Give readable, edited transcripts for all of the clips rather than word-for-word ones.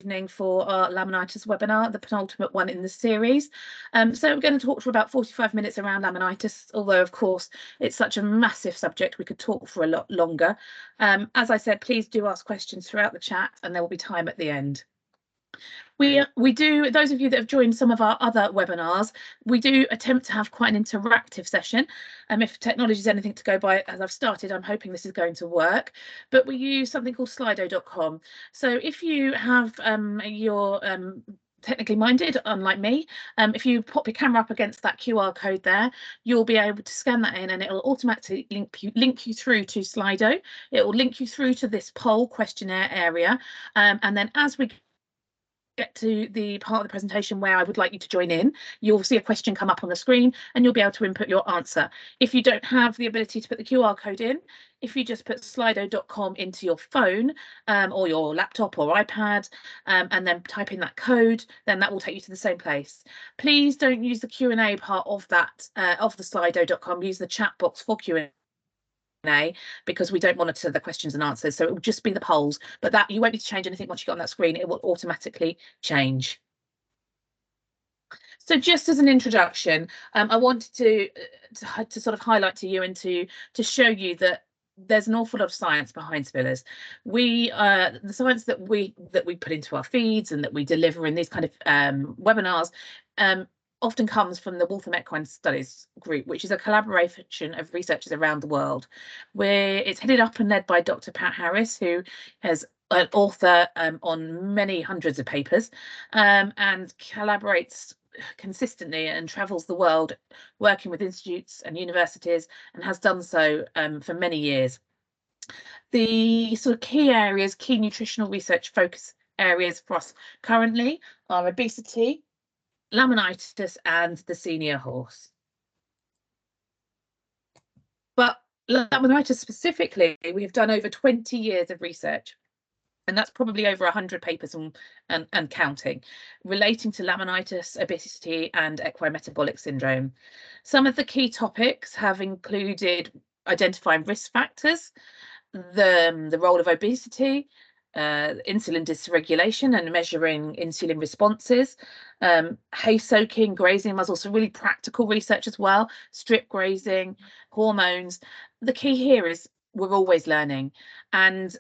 evening for our laminitis webinar, the penultimate one in the series. So we're going to talk for about 45 minutes around laminitis, although of course it's such a massive subject we could talk for a lot longer. As I said, please do ask questions throughout the chat and there will be time at the end. We do, those of you that have joined some of our other webinars, we do attempt to have quite an interactive session. If technology is anything to go by as I've started, I'm hoping this is going to work. But we use something called slido.com. So if you have your technically minded, unlike me, if you pop your camera up against that QR code there, you'll be able to scan that in and it will automatically link you through to Slido. It will link you through to this poll questionnaire area. And then as we get to the part of the presentation where I would like you to join in, you'll see a question come up on the screen and you'll be able to input your answer. If you don't have the ability to put the QR code in, if you just put slido.com into your phone or your laptop or iPad and then type in that code, then that will take you to the same place. Please don't use the Q&A part of that of the slido.com, use the chat box for Q&A, because we don't monitor the questions and answers, so it will just be the polls, but that you won't need to change anything once you get on that screen. It will automatically change. So just as an introduction, I wanted to sort of highlight to you and to show you that there's an awful lot of science behind spillers. The science that we put into our feeds and that we deliver in these kind of webinars often comes from the Waltham Equine Studies group, which is a collaboration of researchers around the world, where it's headed up and led by Dr. Pat Harris, who has an author on many hundreds of papers and collaborates consistently and travels the world working with institutes and universities and has done so for many years. The sort of key nutritional research focus areas for us currently are obesity, laminitis and the senior horse. But laminitis specifically, we have done over 20 years of research, and that's probably over 100 papers and counting, relating to laminitis, obesity and equine metabolic syndrome. Some of the key topics have included identifying risk factors, the role of obesity, insulin dysregulation and measuring insulin responses, hay soaking, grazing muzzle, so really practical research as well, strip grazing, hormones. The key here is we're always learning, and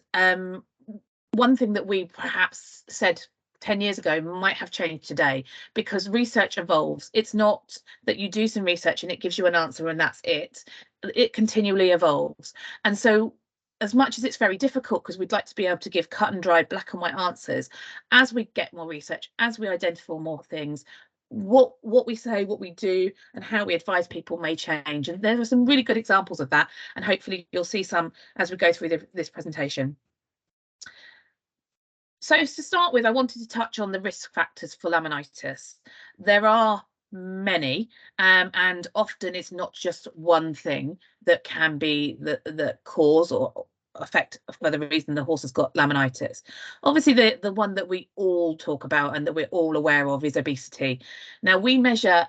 one thing that we perhaps said 10 years ago might have changed today, because research evolves. It's not that you do some research and it gives you an answer and that's it. It continually evolves, and so as much as it's very difficult, because we'd like to be able to give cut and dried black and white answers, as we get more research, as we identify more things, what we say, what we do and how we advise people may change. And there are some really good examples of that, and hopefully you'll see some as we go through this presentation. So to start with, I wanted to touch on the risk factors for laminitis. There are many, and often it's not just one thing that can be the cause or affect for the reason the horse has got laminitis. Obviously, the one that we all talk about and that we're all aware of is obesity. Now, we measure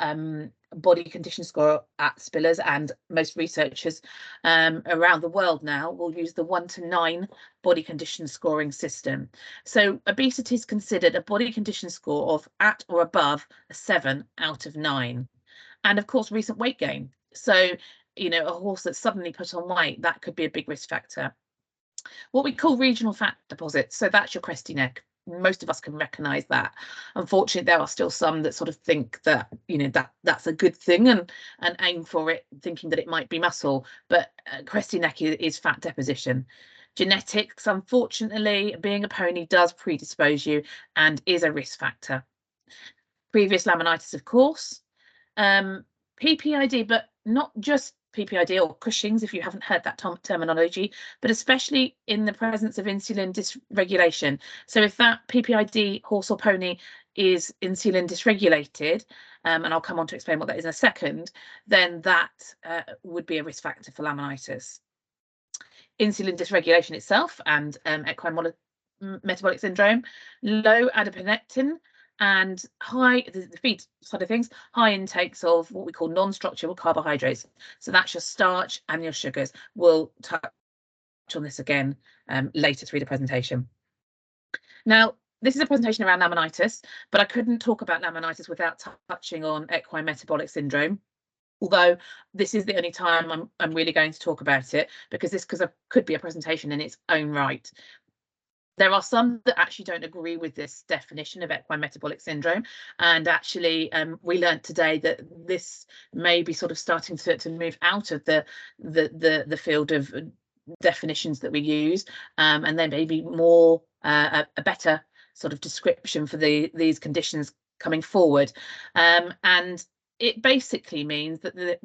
body condition score at Spillers, and most researchers around the world now will use the 1 to 9 body condition scoring system. So obesity is considered a body condition score of at or above a 7 out of 9. And of course, recent weight gain. So, you know, a horse that's suddenly put on weight, that could be a big risk factor. What we call regional fat deposits, so that's your cresty neck. Most of us can recognise that. Unfortunately, there are still some that sort of think that, you know, that's a good thing and aim for it, thinking that it might be muscle, but cresty neck is fat deposition. Genetics, unfortunately, being a pony does predispose you and is a risk factor. Previous laminitis, of course, PPID, but not just PPID or Cushing's, if you haven't heard that terminology, but especially in the presence of insulin dysregulation. So if that PPID horse or pony is insulin dysregulated, and I'll come on to explain what that is in a second, then that would be a risk factor for laminitis. Insulin dysregulation itself and equine metabolic syndrome, low adiponectin, and the feed side of things, high intakes of what we call non-structural carbohydrates. So that's your starch and your sugars. We'll touch on this again later through the presentation. Now, this is a presentation around laminitis, but I couldn't talk about laminitis without touching on equine metabolic syndrome. Although this is the only time I'm really going to talk about it, because this could be a presentation in its own right. There are some that actually don't agree with this definition of equine metabolic syndrome, and actually we learnt today that this may be sort of starting to move out of the field of definitions that we use, and there may be more a better sort of description for these conditions coming forward, and it basically means that the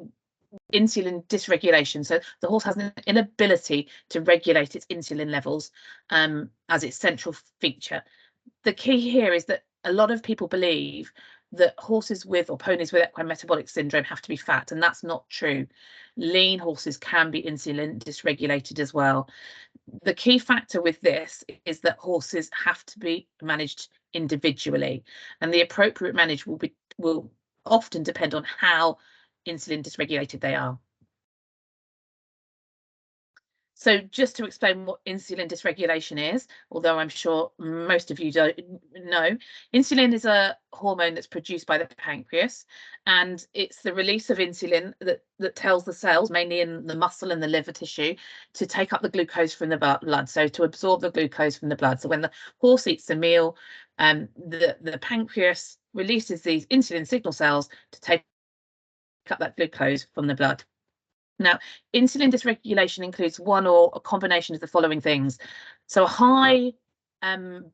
insulin dysregulation, so the horse has an inability to regulate its insulin levels as its central feature. The key here is that a lot of people believe that horses with, or ponies with, equine metabolic syndrome have to be fat, and that's not true. Lean horses can be insulin dysregulated as well. The key factor with this is that horses have to be managed individually, and the appropriate manage will often depend on how insulin dysregulated they are. So just to explain what insulin dysregulation is, although I'm sure most of you don't know, insulin is a hormone that's produced by the pancreas, and it's the release of insulin that tells the cells, mainly in the muscle and the liver tissue, to take up the glucose from the blood, so to absorb the glucose from the blood. So when the horse eats a meal, the pancreas releases these insulin signal cells to take up that glucose from the blood. Now, insulin dysregulation includes one or a combination of the following things. So a high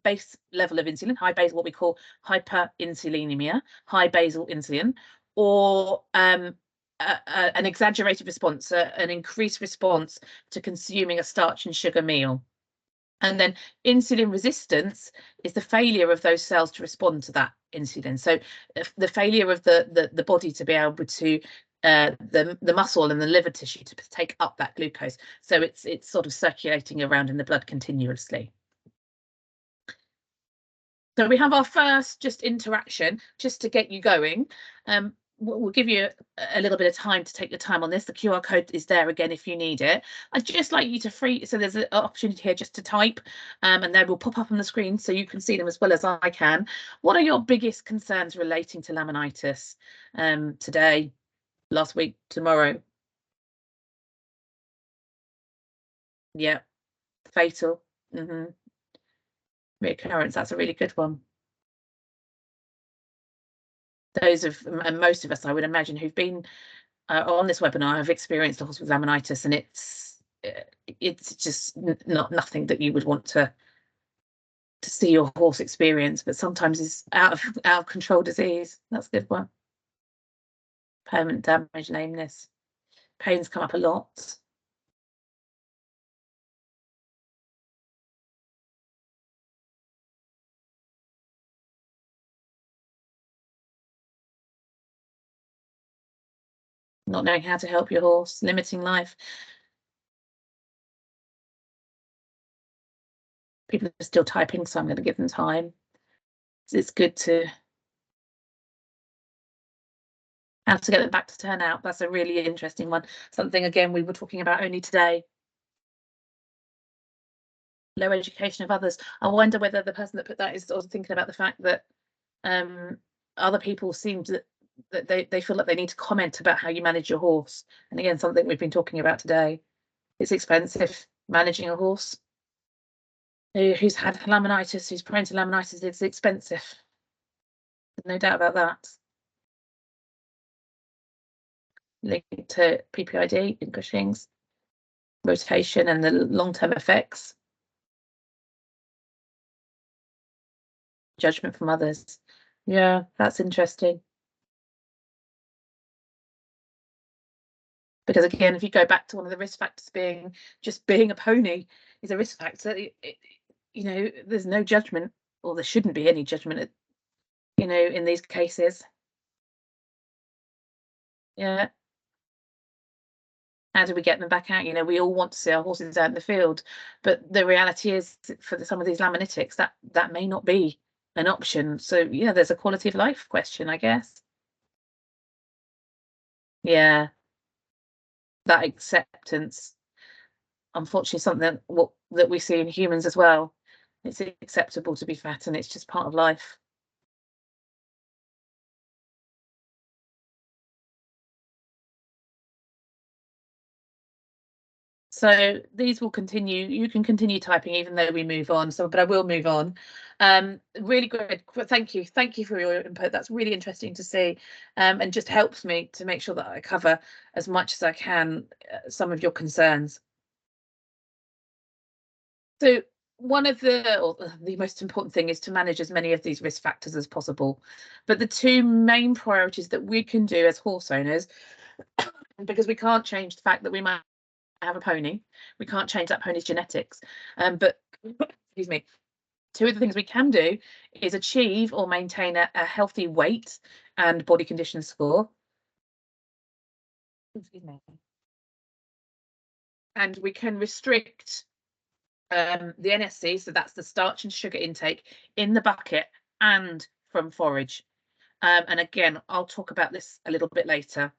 base level of insulin, high basal, what we call hyperinsulinemia, high basal insulin, or an exaggerated response, an increased response to consuming a starch and sugar meal. And then insulin resistance is the failure of those cells to respond to that insulin. So the failure of the body to be able to the muscle and the liver tissue to take up that glucose. So it's sort of circulating around in the blood continuously. So we have our first just interaction, just to get you going. We'll give you a little bit of time to take your time on this. The QR code is there again if you need it. I'd just like you to so there's an opportunity here just to type, and they will pop up on the screen so you can see them as well as I can. What are your biggest concerns relating to laminitis today, last week, tomorrow? Yeah, fatal. Reoccurrence, that's a really good one. Those and most of us, I would imagine, who've been on this webinar have experienced a horse with laminitis, and it's just nothing that you would want to see your horse experience, but sometimes it's out of control disease. That's a good one. Permanent damage, lameness. Pains come up a lot. Not knowing how to help your horse, limiting life. People are still typing, so I'm going to give them time. It's good to how to get them back to turn out. That's a really interesting one. Something, again, we were talking about only today. Low education of others. I wonder whether the person that put that is also thinking about the fact that other people seem that they feel like they need to comment about how you manage your horse. And again, something we've been talking about today. It's expensive managing a horse who's had laminitis, who's prone to laminitis. It's expensive. No doubt about that. Linked to PPID in Cushing's, rotation and the long-term effects. Judgment from others. Yeah, that's interesting. Because again, if you go back to one of the risk factors being a pony is a risk factor, you know, there's no judgment, or there shouldn't be any judgment, you know, in these cases. Yeah. How do we get them back out? You know, we all want to see our horses out in the field, but the reality is, for some of these laminitics, that may not be an option. So, you know, there's a quality of life question, I guess. Yeah, that acceptance, unfortunately, something that we see in humans as well. It's acceptable to be fat, and it's just part of life. So these will continue. You can continue typing even though we move on. So, but I will move on. Really good. Thank you. Thank you for your input. That's really interesting to see, and just helps me to make sure that I cover as much as I can some of your concerns. So one of the most important thing is to manage as many of these risk factors as possible. But the two main priorities that we can do as horse owners, because we can't change the fact that we might have a pony, we can't change that pony's genetics, but excuse me, two of the things we can do is achieve or maintain a healthy weight and body condition score. Excuse me. And we can restrict the NSC, so that's the starch and sugar intake in the bucket and from forage. And again, I'll talk about this a little bit later.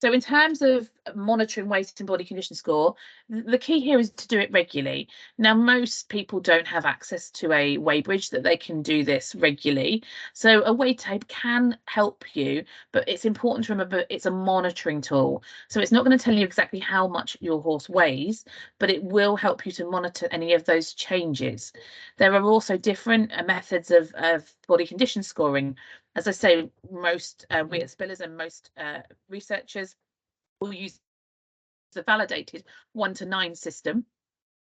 So in terms of monitoring weight and body condition score, the key here is to do it regularly. Now, most people don't have access to a weigh bridge that they can do this regularly. So a weigh tape can help you, but it's important to remember it's a monitoring tool. So it's not going to tell you exactly how much your horse weighs, but it will help you to monitor any of those changes. There are also different methods of body condition scoring. As I say, most we at Spillers and most researchers will use the validated 1 to 9 system,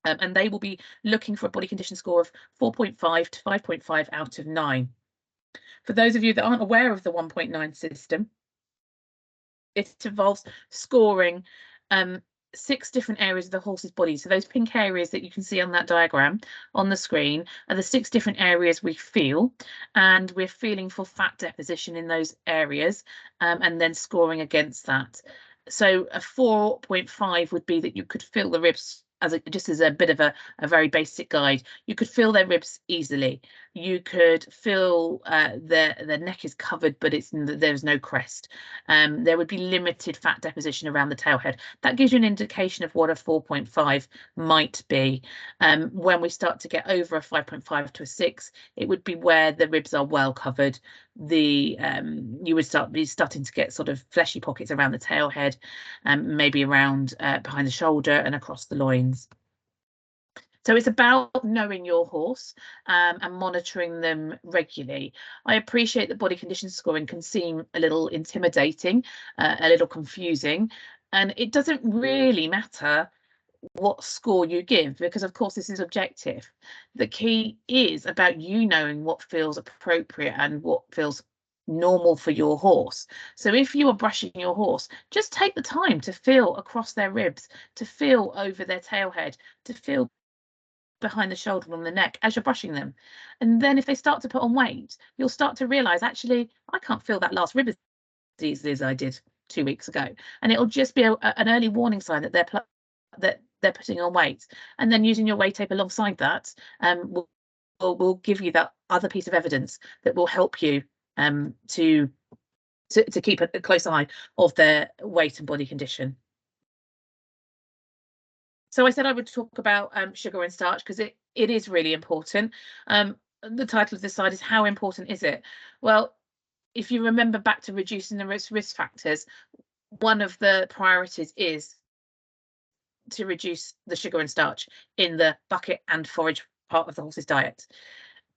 and they will be looking for a body condition score of 4.5 to 5.5 out of 9. For those of you that aren't aware of the 1.9 system, it involves scoring 6 different areas of the horse's body. So those pink areas that you can see on that diagram on the screen are the 6 different areas we feel, and we're feeling for fat deposition in those areas, and then scoring against that. So a 4.5 would be that you could feel the ribs, just as a bit of a very basic guide. You could feel their ribs easily. You could feel the neck is covered, but there's no crest. There would be limited fat deposition around the tail head. That gives you an indication of what a 4.5 might be. When we start to get over a 5.5 to a 6, it would be where the ribs are well covered. You would be starting to get sort of fleshy pockets around the tail head, maybe around behind the shoulder and across the loins. So it's about knowing your horse and monitoring them regularly. I appreciate that body condition scoring can seem a little intimidating, a little confusing, and it doesn't really matter what score you give, because of course this is objective. The key is about you knowing what feels appropriate and what feels normal for your horse. So if you are brushing your horse, just take the time to feel across their ribs, to feel over their tail head, to feel behind the shoulder and on the neck as you're brushing them. And then if they start to put on weight, you'll start to realize, actually, I can't feel that last rib as easily as I did 2 weeks ago. And it'll just be an early warning sign that they're putting on weight. And then using your weight tape alongside that will give you that other piece of evidence that will help you to keep a close eye of their weight and body condition. So I said I would talk about sugar and starch because it is really important. The title of this slide is How Important Is It? Well, if you remember back to reducing the risk factors, one of the priorities is to reduce the sugar and starch in the bucket and forage part of the horse's diet.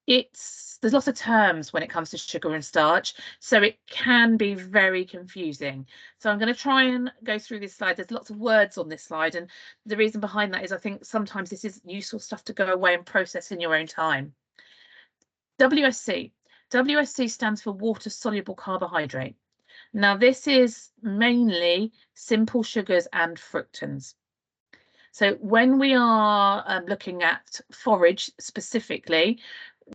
There's lots of terms when it comes to sugar and starch, so it can be very confusing. So I'm going to try and go through this slide. There's lots of words on this slide, and the reason behind that is I think sometimes this is useful stuff to go away and process in your own time. WSC. WSC stands for water soluble carbohydrate. Now this is mainly simple sugars and fructans. So when we are looking at forage specifically,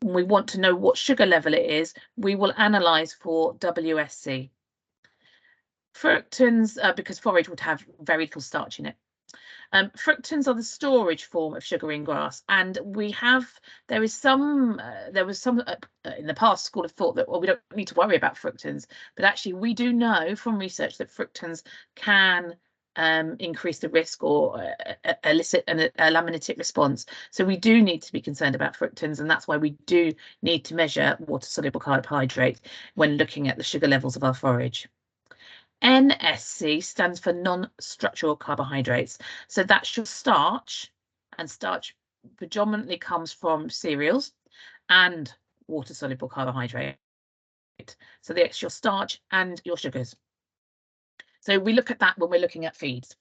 we want to know what sugar level it is, we will analyse for WSC. Fructans, because forage would have very little starch in it. Fructans are the storage form of sugar in grass, and there was some in the past school of thought that, well, we don't need to worry about fructans, but actually we do know from research that fructans can increase the risk or elicit a laminitic response. So we do need to be concerned about fructans, and that's why we do need to measure water-soluble carbohydrate when looking at the sugar levels of our forage. NSC stands for non-structural carbohydrates. So that's your starch, and starch predominantly comes from cereals and water-soluble carbohydrate. So that's your starch and your sugars. So we look at that when we're looking at feeds.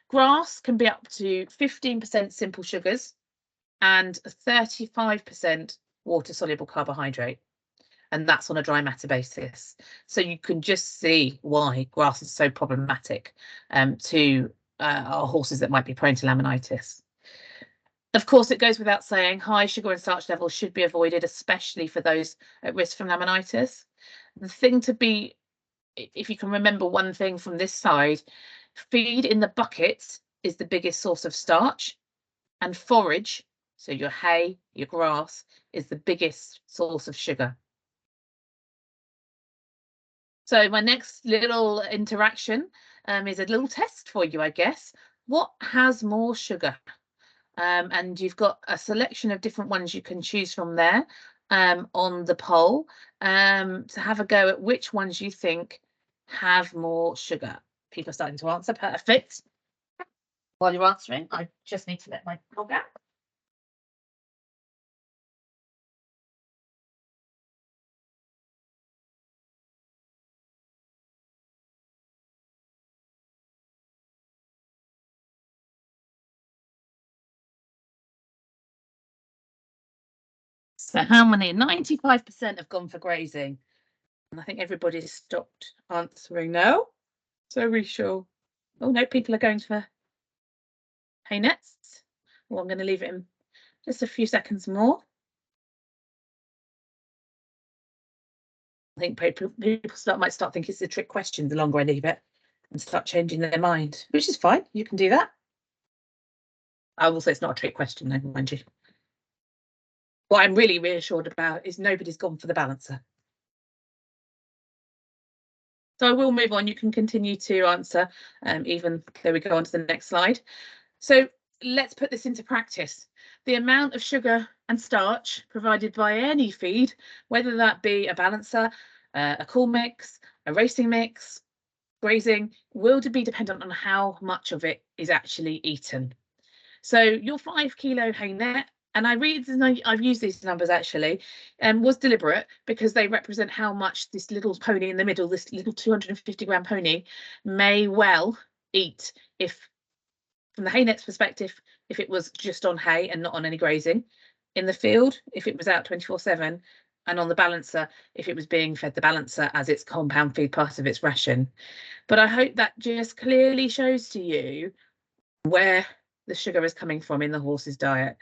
Grass can be up to 15% simple sugars and 35% water-soluble carbohydrate. And that's on a dry matter basis. So you can just see why grass is so problematic to our horses that might be prone to laminitis. Of course, it goes without saying, high sugar and starch levels should be avoided, especially for those at risk from laminitis. The thing to be, if you can remember one thing from this side, feed in the buckets is the biggest source of starch, and forage, so your hay, your grass, is the biggest source of sugar. So my next little interaction is a little test for you, I guess. What has more sugar? And you've got a selection of different ones you can choose from there on the poll to have a go at which ones you think have more sugar. People are starting to answer. Perfect. While you're answering, I just need to let my dog out. So how many? 95% have gone for grazing. And I think everybody's stopped answering no. So we shall. Oh no, people are going for hay nets. Well, I'm going to leave it in just a few seconds more. I think people might start thinking it's a trick question the longer I leave it and start changing their mind, which is fine. You can do that. I will say it's not a trick question, though, mind you. What I'm really reassured about is nobody's gone for the balancer. So I will move on. You can continue to answer, even though we go on to the next slide. So let's put this into practice. The amount of sugar and starch provided by any feed, whether that be a balancer, a cool mix, a racing mix, grazing, will be dependent on how much of it is actually eaten. So your 5 kilo hay net, and I've used these numbers actually, was deliberate because they represent how much this little pony in the middle, this little 250-gram pony, may well eat if, from the hay net's perspective, if it was just on hay and not on any grazing. In the field, if it was out 24/7, and on the balancer, if it was being fed the balancer as its compound feed, part of its ration. But I hope that just clearly shows to you where the sugar is coming from in the horse's diet.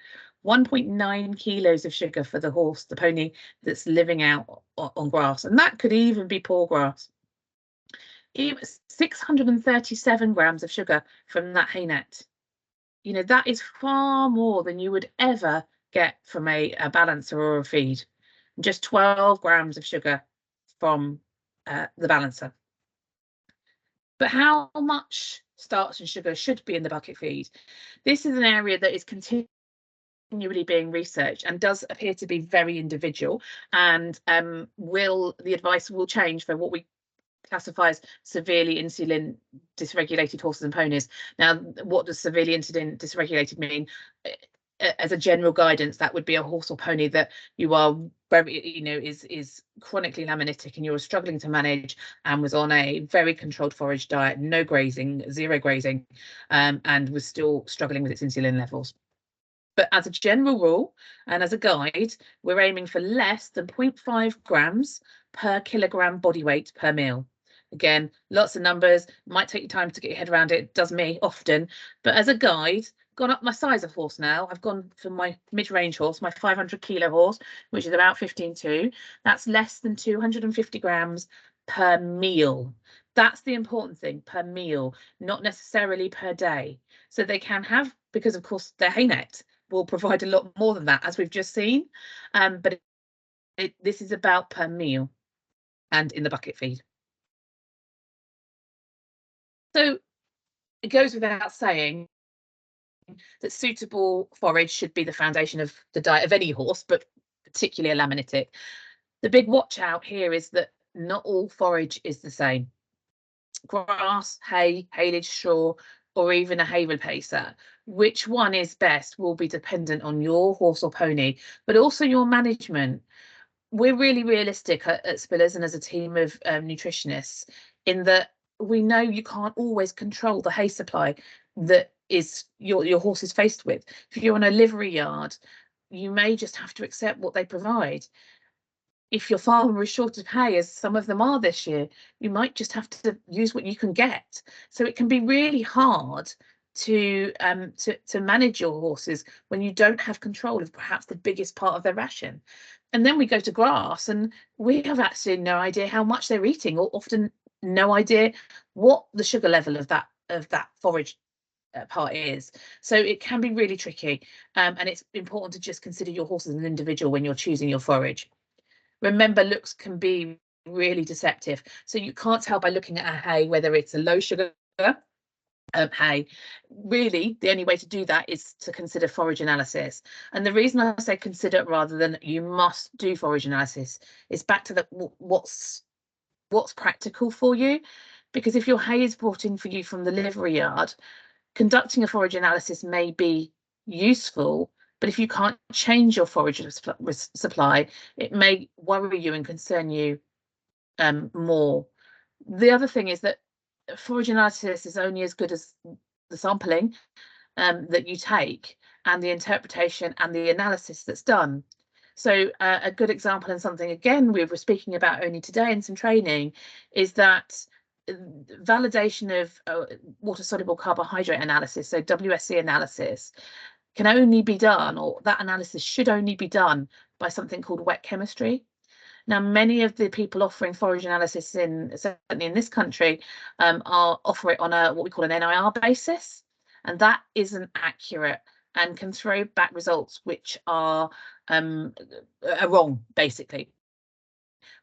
1.9 kilos of sugar for the horse, the pony that's living out on grass, and that could even be poor grass. 637 grams of sugar from that hay net. You know, that is far more than you would ever get from a balancer or a feed. Just 12 grams of sugar from the balancer. But how much starch and sugar should be in the bucket feed? This is an area that is continually being researched and does appear to be very individual, and the advice will change for what we classify as severely insulin dysregulated horses and ponies. Now, what does severely insulin dysregulated mean? As a general guidance, that would be a horse or pony that you are very, is chronically laminitic and you're struggling to manage and was on a very controlled forage diet, no grazing, zero grazing, and was still struggling with its insulin levels. But as a general rule and as a guide, we're aiming for less than 0.5 grams per kilogram body weight per meal. Again, lots of numbers, might take you time to get your head around it, does me often, but as a guide, gone up my size of horse now. I've gone for my mid-range horse, my 500 kilo horse, which is about 15.2. That's less than 250 grams per meal. That's the important thing, per meal, not necessarily per day. So they can have, because of course their hay net will provide a lot more than that, as we've just seen. But this is about per meal and in the bucket feed. So it goes without saying that suitable forage should be the foundation of the diet of any horse, but particularly a laminitic. The big watch out here is that not all forage is the same. Grass, hay, haylage, straw, or even a hay replacer. Which one is best will be dependent on your horse or pony, but also your management. We're really realistic at Spillers and as a team of nutritionists in that we know you can't always control the hay supply that is your horse is faced with. If you're on a livery yard, you may just have to accept what they provide. If your farmer is short of hay, as some of them are this year, you might just have to use what you can get. So it can be really hard to manage your horses when you don't have control of perhaps the biggest part of their ration. And then we go to grass, and we have absolutely no idea how much they're eating, or often no idea what the sugar level of that forage part is. So it can be really tricky, and it's important to just consider your horse as an individual when you're choosing your forage. Remember, looks can be really deceptive. So you can't tell by looking at a hay whether it's a low sugar hay. Really, the only way to do that is to consider forage analysis. And the reason I say consider rather than you must do forage analysis is back to the what's practical for you. Because if your hay is brought in for you from the livery yard, conducting a forage analysis may be useful, but if you can't change your forage supply, it may worry you and concern you more. The other thing is that forage analysis is only as good as the sampling that you take and the interpretation and the analysis that's done. So a good example, and something again we were speaking about only today in some training, is that validation of water soluble carbohydrate analysis, so WSC analysis, can only be done, or that analysis should only be done by something called wet chemistry. Now, many of the people offering forage analysis certainly in this country are offer it on what we call an NIR basis, and that isn't accurate and can throw back results which are wrong, basically,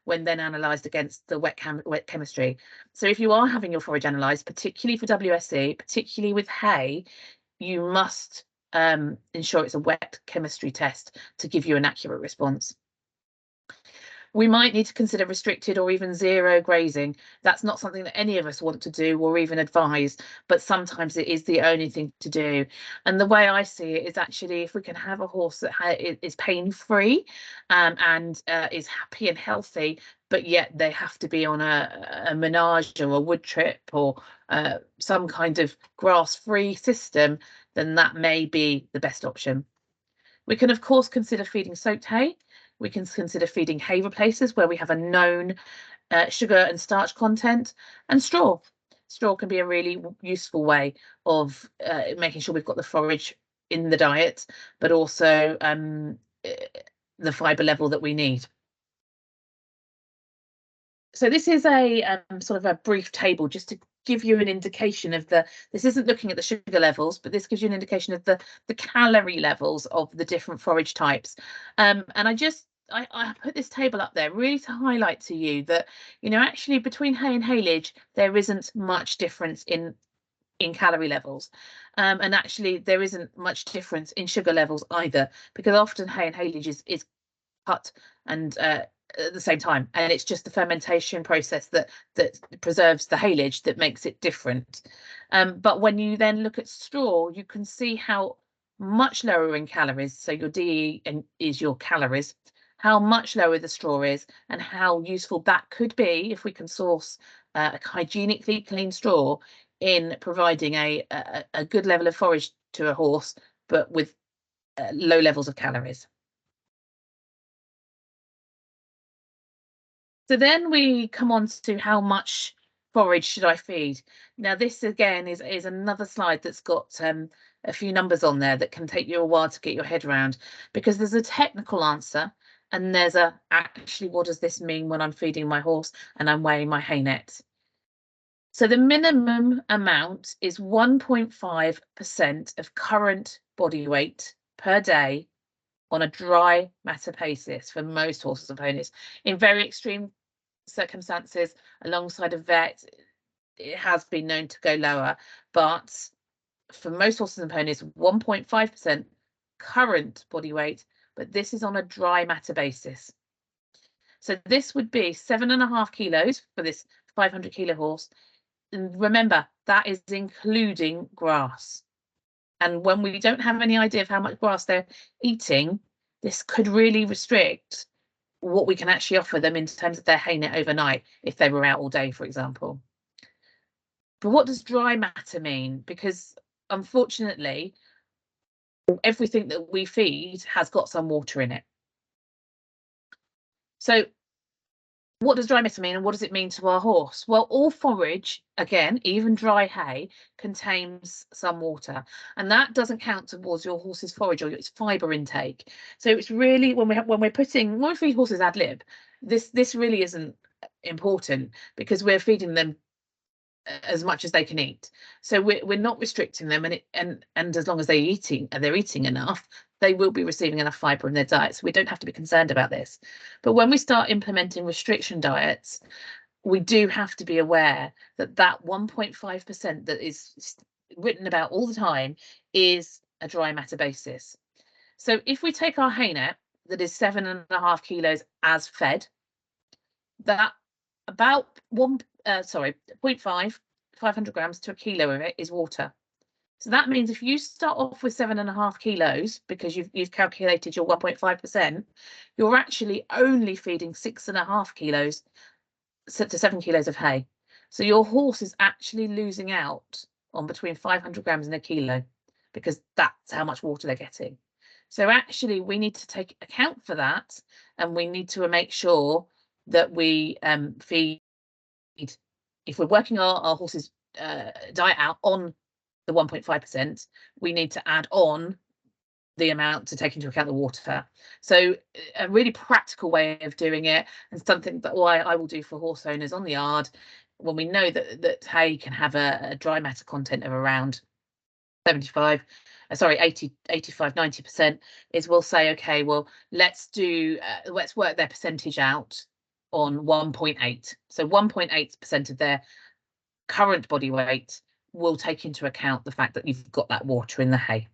when then analysed against the wet chemistry. So if you are having your forage analysed, particularly for WSC, particularly with hay, you must ensure it's a wet chemistry test to give you an accurate response. We might need to consider restricted or even zero grazing. That's not something that any of us want to do or even advise, but sometimes it is the only thing to do. And the way I see it is actually if we can have a horse that is pain-free and is happy and healthy, but yet they have to be on a menage or a wood trip or some kind of grass-free system, then that may be the best option. We can, of course, consider feeding soaked hay. We can consider feeding hay replacers where we have a known sugar and starch content, and straw. Straw can be a really useful way of making sure we've got the forage in the diet, but also the fibre level that we need. So this is a sort of a brief table just to give you an indication of this isn't looking at the sugar levels, but this gives you an indication of the calorie levels of the different forage types. And I put this table up there really to highlight to you that, actually between hay and haylage, there isn't much difference in calorie levels. And actually there isn't much difference in sugar levels either, because often hay and haylage is cut and at the same time, and it's just the fermentation process that preserves the haylage that makes it different. But when you then look at straw, you can see how much lower in calories, so your DE is your calories, how much lower the straw is, and how useful that could be if we can source a hygienically clean straw in providing a good level of forage to a horse, but with low levels of calories. So then we come on to how much forage should I feed? Now this again is another slide that's got a few numbers on there that can take you a while to get your head around, because there's a technical answer and there's actually what does this mean when I'm feeding my horse and I'm weighing my hay net. So the minimum amount is 1.5% of current body weight per day on a dry matter basis for most horses and ponies. In very extreme circumstances, alongside a vet, it has been known to go lower, but for most horses and ponies, 1.5% current body weight, but this is on a dry matter basis. So this would be 7.5 kilos for this 500 kilo horse. And remember, that is including grass. And when we don't have any idea of how much grass they're eating, this could really restrict what we can actually offer them in terms of their hay net overnight if they were out all day, for example. But what does dry matter mean? Because unfortunately, everything that we feed has got some water in it. So what does dry matter mean, and what does it mean to our horse? Well, all forage, again, even dry hay, contains some water, and that doesn't count towards your horse's forage or its fibre intake. So it's really, when we feed horses ad lib, this really isn't important, because we're feeding them as much as they can eat. So we're not restricting them, and as long as they're eating enough, they will be receiving enough fibre in their diet. So we don't have to be concerned about this. But when we start implementing restriction diets, we do have to be aware that that 1.5% that is written about all the time is a dry matter basis. So if we take our hay net that is 7.5 kilos as fed, that about 0.5, 500 grams to a kilo of it is water. So that means if you start off with 7.5 kilos, because you've calculated your 1.5%, you're actually only feeding 6.5 kilos to 7 kilos of hay. So your horse is actually losing out on between 500 grams and a kilo, because that's how much water they're getting. So actually we need to take account for that, and we need to make sure that we feed, if we're working our horse's diet out on the 1.5%, we need to add on the amount to take into account the water. So a really practical way of doing it, and something that I will do for horse owners on the yard, when we know that hay can have a dry matter content of around 85, 90%, is we'll say, okay, well, let's work their percentage out on 1.8. So 1.8% of their current body weight will take into account the fact that you've got that water in the hay.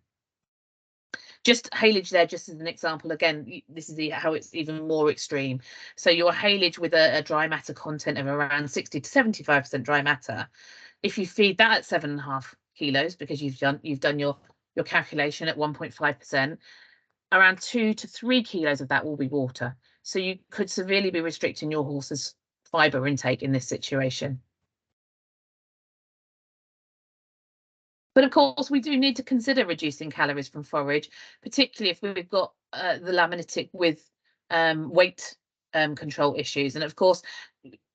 Just haylage there, just as an example. Again, this is how it's even more extreme. So your haylage with a dry matter content of around 60 to 75% dry matter, if you feed that at 7.5 kilos, because you've done your calculation at 1.5%, around 2 to 3 kilos of that will be water. So you could severely be restricting your horse's fibre intake in this situation. But of course, we do need to consider reducing calories from forage, particularly if we've got the laminitic with weight control issues. And of course,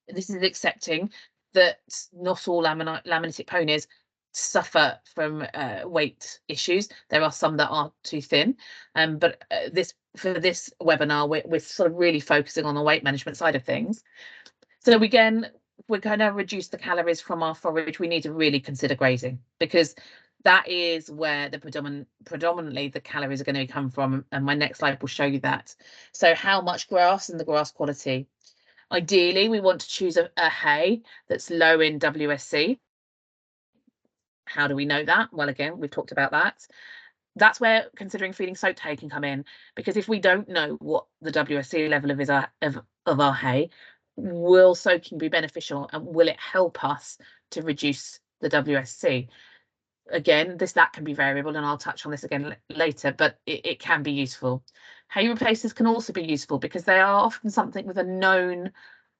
this is accepting that not all laminitic ponies suffer from weight issues. There are some that are too thin, but for this webinar, we're sort of really focusing on the weight management side of things. So again, we're going to reduce the calories from our forage. We need to really consider grazing, because that is where the predominantly the calories are going to come from, and my next slide will show you that. So how much grass and the grass quality. Ideally, we want to choose a hay that's low in WSC. How do we know that? Well, again, we've talked about that. That's where considering feeding soaked hay can come in, because if we don't know what the WSC level of our hay, will soaking be beneficial, and will it help us to reduce the WSC? Again, that can be variable, and I'll touch on this again later, but it can be useful. Hay replacers can also be useful, because they are often something with a known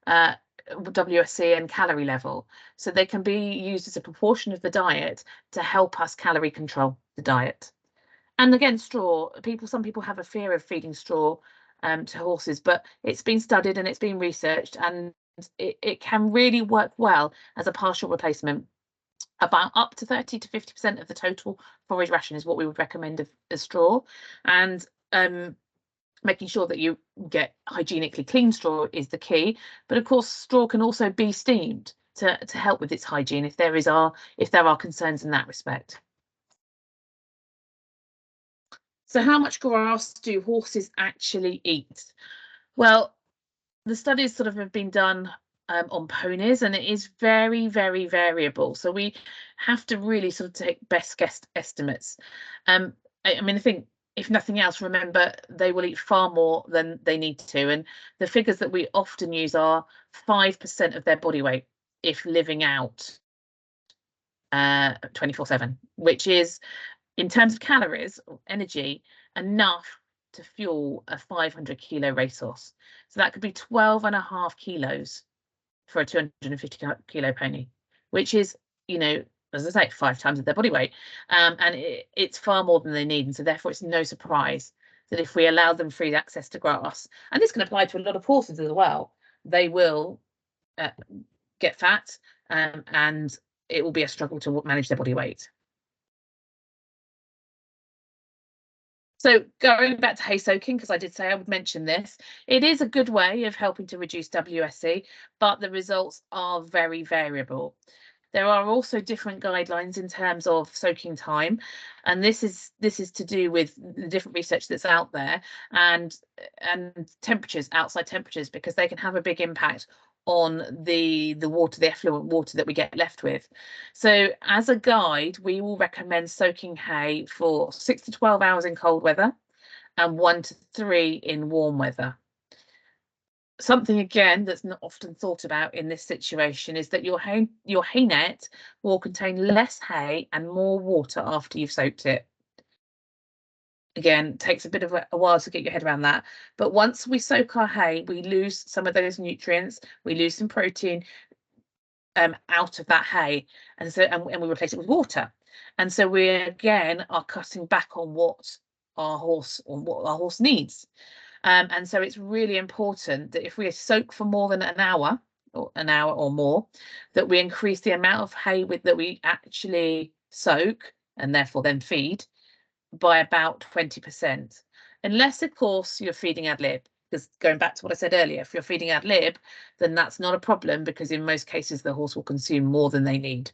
WSC and calorie level, so they can be used as a proportion of the diet to help us calorie control the diet. And again, straw, some people have a fear of feeding straw to horses, but it's been studied and it's been researched, and it can really work well as a partial replacement. About up to 30 to 50% of the total forage ration is what we would recommend as straw, and making sure that you get hygienically clean straw is the key. But of course, straw can also be steamed to help with its hygiene if there are concerns in that respect. So how much grass do horses actually eat? Well, the studies sort of have been done on ponies, and it is very, very variable. So we have to really sort of take best guess estimates. I mean, I think if nothing else, remember they will eat far more than they need to. And the figures that we often use are 5% of their body weight if living out 24/7, which is, in terms of calories or energy, enough to fuel a 500-kilo racehorse. So that could be 12.5 kilos for a 250-kilo pony, which is, you know, as I say, 5 times their body weight. And it's far more than they need. And so therefore it's no surprise that if we allow them free access to grass, and this can apply to a lot of horses as well, they will get fat, and it will be a struggle to manage their body weight. So going back to hay soaking, because I did say I would mention this, it is a good way of helping to reduce WSE, but the results are very variable. There are also different guidelines in terms of soaking time, and this is to do with the different research that's out there, and temperatures, outside temperatures, because they can have a big impact on the water, the effluent water that we get left with. So as a guide, we will recommend soaking hay for 6 to 12 hours in cold weather and 1 to 3 in warm weather. Something again that's not often thought about in this situation is that your hay net will contain less hay and more water after you've soaked it. Again, takes a bit of a while to get your head around that, but once we soak our hay, we lose some of those nutrients, we lose some protein out of that hay, and so and we replace it with water, and so we again are cutting back on what our horse needs. And so it's really important that if we soak for more than an hour or more, that we increase the amount of hay that we actually soak and therefore then feed by about 20%. Unless, of course, you're feeding ad lib, because going back to what I said earlier, if you're feeding ad lib, then that's not a problem, because in most cases the horse will consume more than they need.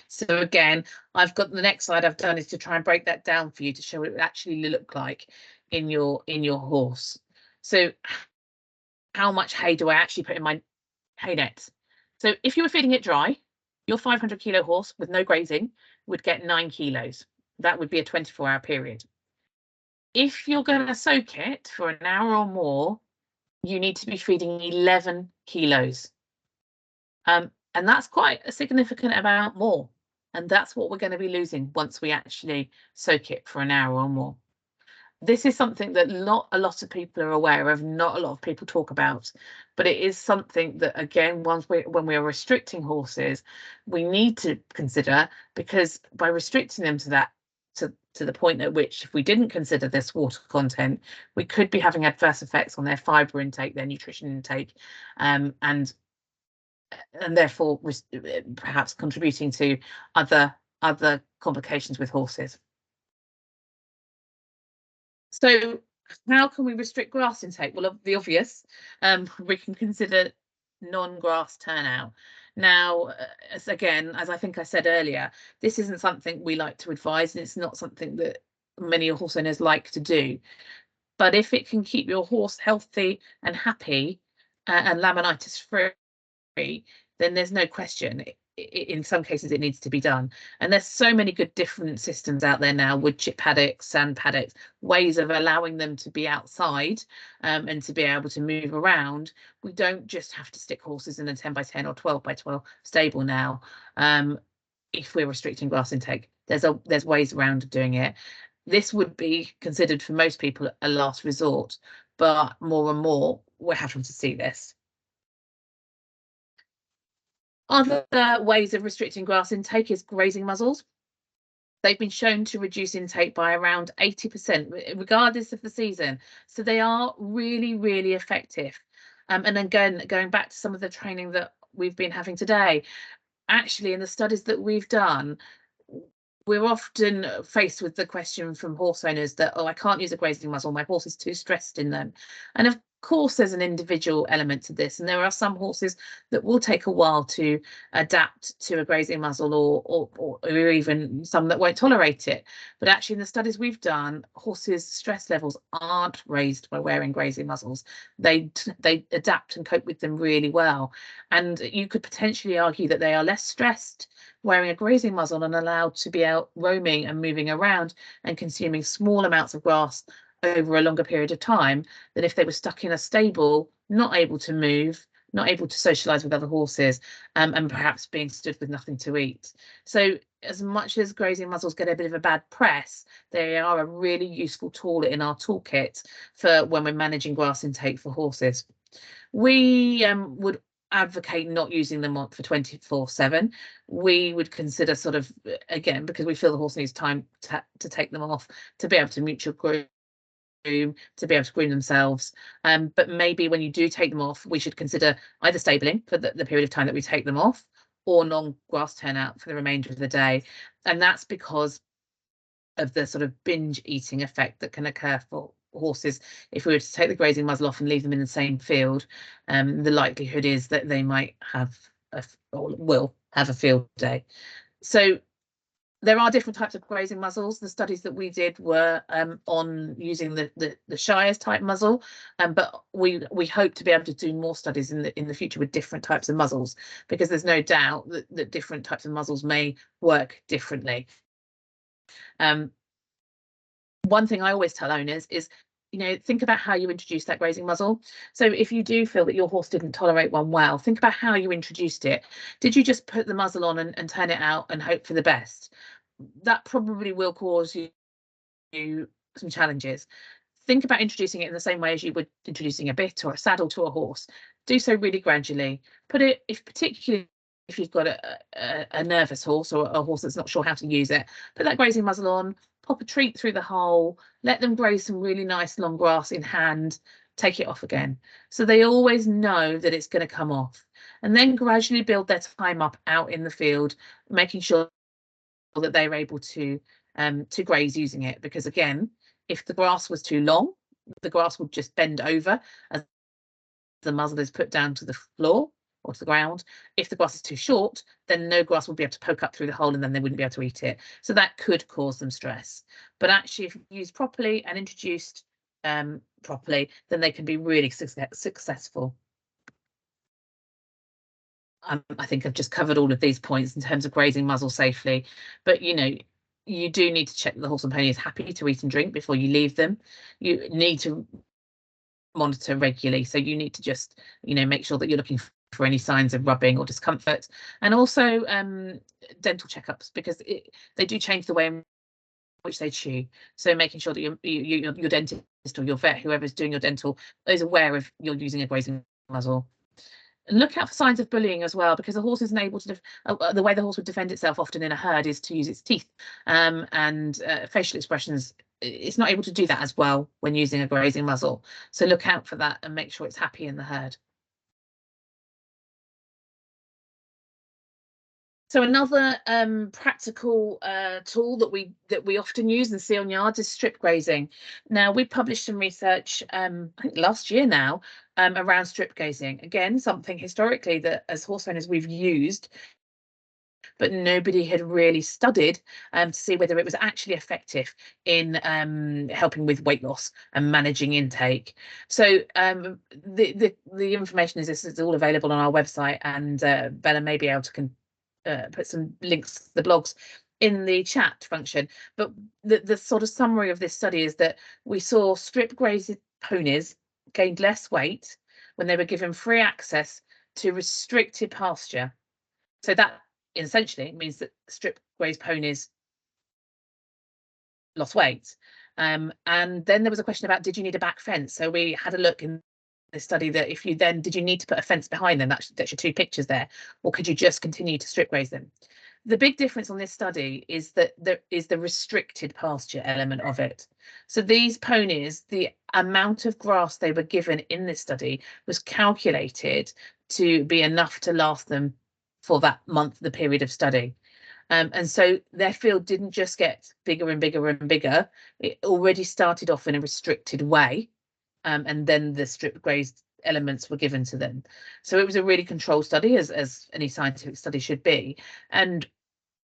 So again, I've got the next slide I've done is to try and break that down for you to show what it would actually look like in your horse. So how much hay do I actually put in my hay net? So if you were feeding it dry, your 500-kilo horse with no grazing would get 9 kilos. That would be a 24-hour period. If you're going to soak it for an hour or more, you need to be feeding 11 kilos. And that's quite a significant amount more. And that's what we're going to be losing once we actually soak it for an hour or more. This is something that not a lot of people are aware of, not a lot of people talk about, but it is something that, again, when we are restricting horses, we need to consider, because by restricting them to that, to the point at which, if we didn't consider this water content, we could be having adverse effects on their fibre intake, their nutrition intake, and therefore perhaps contributing to other complications with horses. So how can we restrict grass intake? Well, the obvious, we can consider non-grass turnout. Now, as I think I said earlier, this isn't something we like to advise, and it's not something that many horse owners like to do. But if it can keep your horse healthy and happy and laminitis free, then there's no question. In some cases it needs to be done, and there's so many good different systems out there now, wood chip paddocks, sand paddocks, ways of allowing them to be outside and to be able to move around. We don't just have to stick horses in a 10 by 10 or 12 by 12 stable now. If we're restricting grass intake, there's ways around doing it. This would be considered for most people a last resort, but more and more we're having to see this. Other ways of restricting grass intake is grazing muzzles. They've been shown to reduce intake by around 80%, regardless of the season. So they are really, really effective. And again, going back to some of the training that we've been having today, actually, in the studies that we've done, we're often faced with the question from horse owners that, oh, I can't use a grazing muzzle, my horse is too stressed in them. And of course, there's an individual element to this, and there are some horses that will take a while to adapt to a grazing muzzle, or even some that won't tolerate it. But actually, in the studies we've done, horses' stress levels aren't raised by wearing grazing muzzles. They adapt and cope with them really well, and you could potentially argue that they are less stressed wearing a grazing muzzle and allowed to be out roaming and moving around and consuming small amounts of grass over a longer period of time than if they were stuck in a stable, not able to move, not able to socialize with other horses, and perhaps being stood with nothing to eat. So as much as grazing muzzles get a bit of a bad press, they are a really useful tool in our toolkit for when we're managing grass intake for horses. We would advocate not using them on for 24/7. We would consider sort of, again, because we feel the horse needs time to take them off, to be able to mutual groom, to be able to groom themselves. But maybe when you do take them off, we should consider either stabling for the period of time that we take them off, or non-grass turnout for the remainder of the day. And that's because of the sort of binge eating effect that can occur for horses. If we were to take the grazing muzzle off and leave them in the same field, the likelihood is that they might have or will have a field day. So there are different types of grazing muzzles. The studies that we did were on using the Shires type muzzle, but we hope to be able to do more studies in the future with different types of muzzles, because there's no doubt that different types of muzzles may work differently. One thing I always tell owners is, think about how you introduced that grazing muzzle. So if you do feel that your horse didn't tolerate one well, think about how you introduced it. Did you just put the muzzle on and turn it out and hope for the best? That probably will cause you some challenges. Think about introducing it in the same way as you would introducing a bit or a saddle to a horse. Do so really gradually. Put it, particularly if you've got a nervous horse, or a horse that's not sure how to use it, put that grazing muzzle on, pop a treat through the hole, let them graze some really nice long grass in hand, take it off again. So they always know that it's going to come off, and then gradually build their time up out in the field, making sure that they're able to graze using it. Because again, if the grass was too long, the grass would just bend over as the muzzle is put down to the floor or to the ground. If the grass is too short, then no grass would be able to poke up through the hole, and then they wouldn't be able to eat it. So that could cause them stress. But actually, if used properly and introduced properly, then they can be really successful. I think I've just covered all of these points in terms of grazing muzzle safely, but you do need to check that the horse and pony is happy to eat and drink before you leave them. You need to monitor regularly, so you need to just make sure that you're looking for any signs of rubbing or discomfort, and also dental checkups, because they do change the way in which they chew. So making sure that your dentist or your vet, whoever's doing your dental, is aware of you're using a grazing muzzle. Look out for signs of bullying as well, because a horse isn't able to the way the horse would defend itself often in a herd is to use its teeth, and facial expressions. It's not able to do that as well when using a grazing muzzle. So look out for that and make sure it's happy in the herd. So another practical tool that we often use and see on yards is strip grazing. Now, we published some research, I think last year now, around strip grazing. Again, something historically that as horse owners we've used, but nobody had really studied to see whether it was actually effective in helping with weight loss and managing intake. So the information is all available on our website, and Bella may be able to put some links to the blogs in the chat function. But the sort of summary of this study is that we saw strip grazed ponies gained less weight when they were given free access to restricted pasture. So that essentially means that strip grazed ponies lost weight. And then there was a question about, did you need a back fence? So we had a look in the study that if you then, did you need to put a fence behind them? That's your two pictures there, or could you just continue to strip graze them? The big difference on this study is that there is the restricted pasture element of it. So these ponies, the amount of grass they were given in this study was calculated to be enough to last them for that month, the period of study. And so their field didn't just get bigger and bigger and bigger. It already started off in a restricted way. and then the strip grazed elements were given to them. So it was a really controlled study, as any scientific study should be. And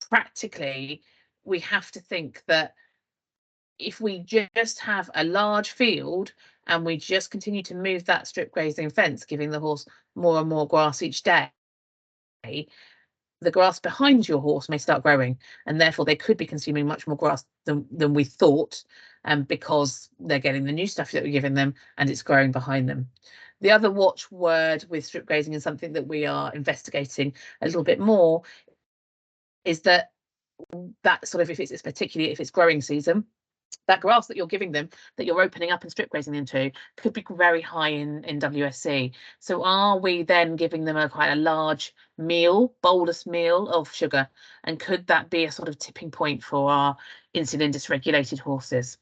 practically, we have to think that if we just have a large field and we just continue to move that strip grazing fence, giving the horse more and more grass each day, the grass behind your horse may start growing, and therefore they could be consuming much more grass than we thought, because they're getting the new stuff that we're giving them and it's growing behind them. The other watch word with strip grazing, and something that we are investigating a little bit more, is that sort of, if it's particularly if it's growing season, that grass that you're giving them, that you're opening up and strip grazing into, could be very high in WSC. So are we then giving them quite a large meal, bolus meal of sugar? And could that be a sort of tipping point for our insulin dysregulated horses?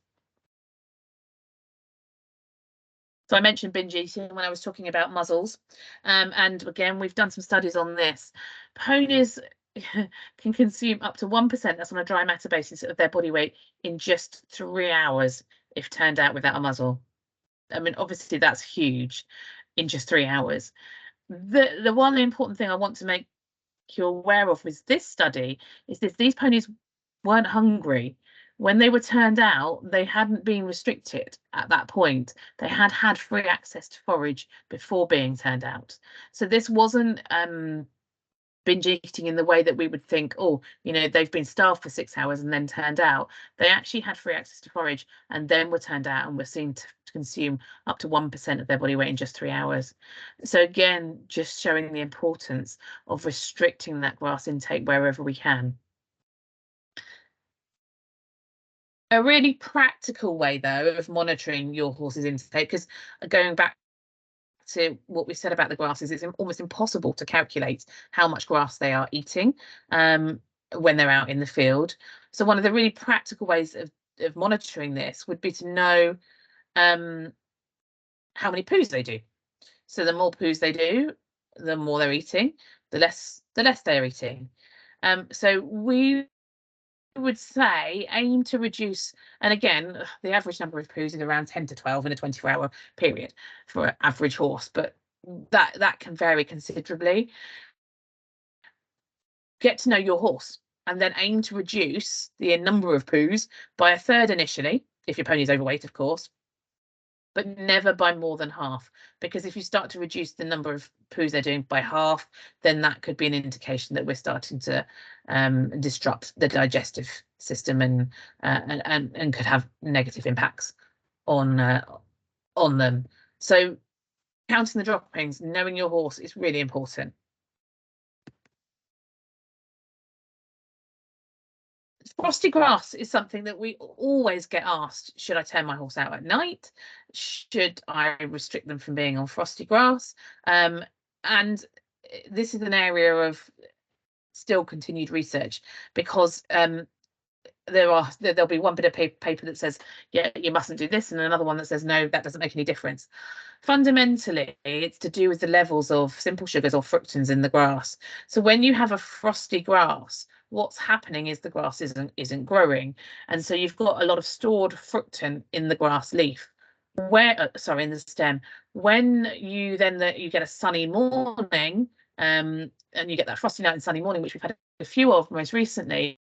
So I mentioned binge eating when I was talking about muzzles. And again, we've done some studies on this. Ponies can consume up to 1%, that's on a dry matter basis, of their body weight in just 3 hours if turned out without a muzzle. I mean, obviously that's huge in just 3 hours. The one important thing I want to make you aware of with this study is these ponies weren't hungry. When they were turned out, they hadn't been restricted at that point. They had had free access to forage before being turned out. So this wasn't binge eating in the way that we would think, oh, you know, they've been starved for 6 hours and then turned out. They actually had free access to forage and then were turned out and were seen to consume up to 1% of their body weight in just 3 hours. So again, just showing the importance of restricting that grass intake wherever we can. A really practical way, though, of monitoring your horse's intake, because going back to what we said about the grasses, it's almost impossible to calculate how much grass they are eating when they're out in the field. So one of the really practical ways of monitoring this would be to know how many poos they do. So the more poos they do, the more they're eating, the less they're eating. So we would say aim to reduce, and again, the average number of poos is around 10 to 12 in a 24-hour period for an average horse, but that can vary considerably. Get to know your horse and then aim to reduce the number of poos by a third initially, if your pony is overweight, of course, but never by more than half, because if you start to reduce the number of poos they're doing by half, then that could be an indication that we're starting to disrupt the digestive system and could have negative impacts on them. So counting the droppings, knowing your horse is really important. Frosty grass is something that we always get asked. Should I turn my horse out at night? Should I restrict them from being on frosty grass? And this is an area of still continued research, because there'll be one bit of paper that says, yeah, you mustn't do this, and another one that says, no, that doesn't make any difference. Fundamentally, it's to do with the levels of simple sugars or fructans in the grass. So when you have a frosty grass, what's happening is the grass isn't growing, and so you've got a lot of stored fructan in the grass leaf, in the stem. When you get a sunny morning, and you get that frosty night and sunny morning, which we've had a few of most recently,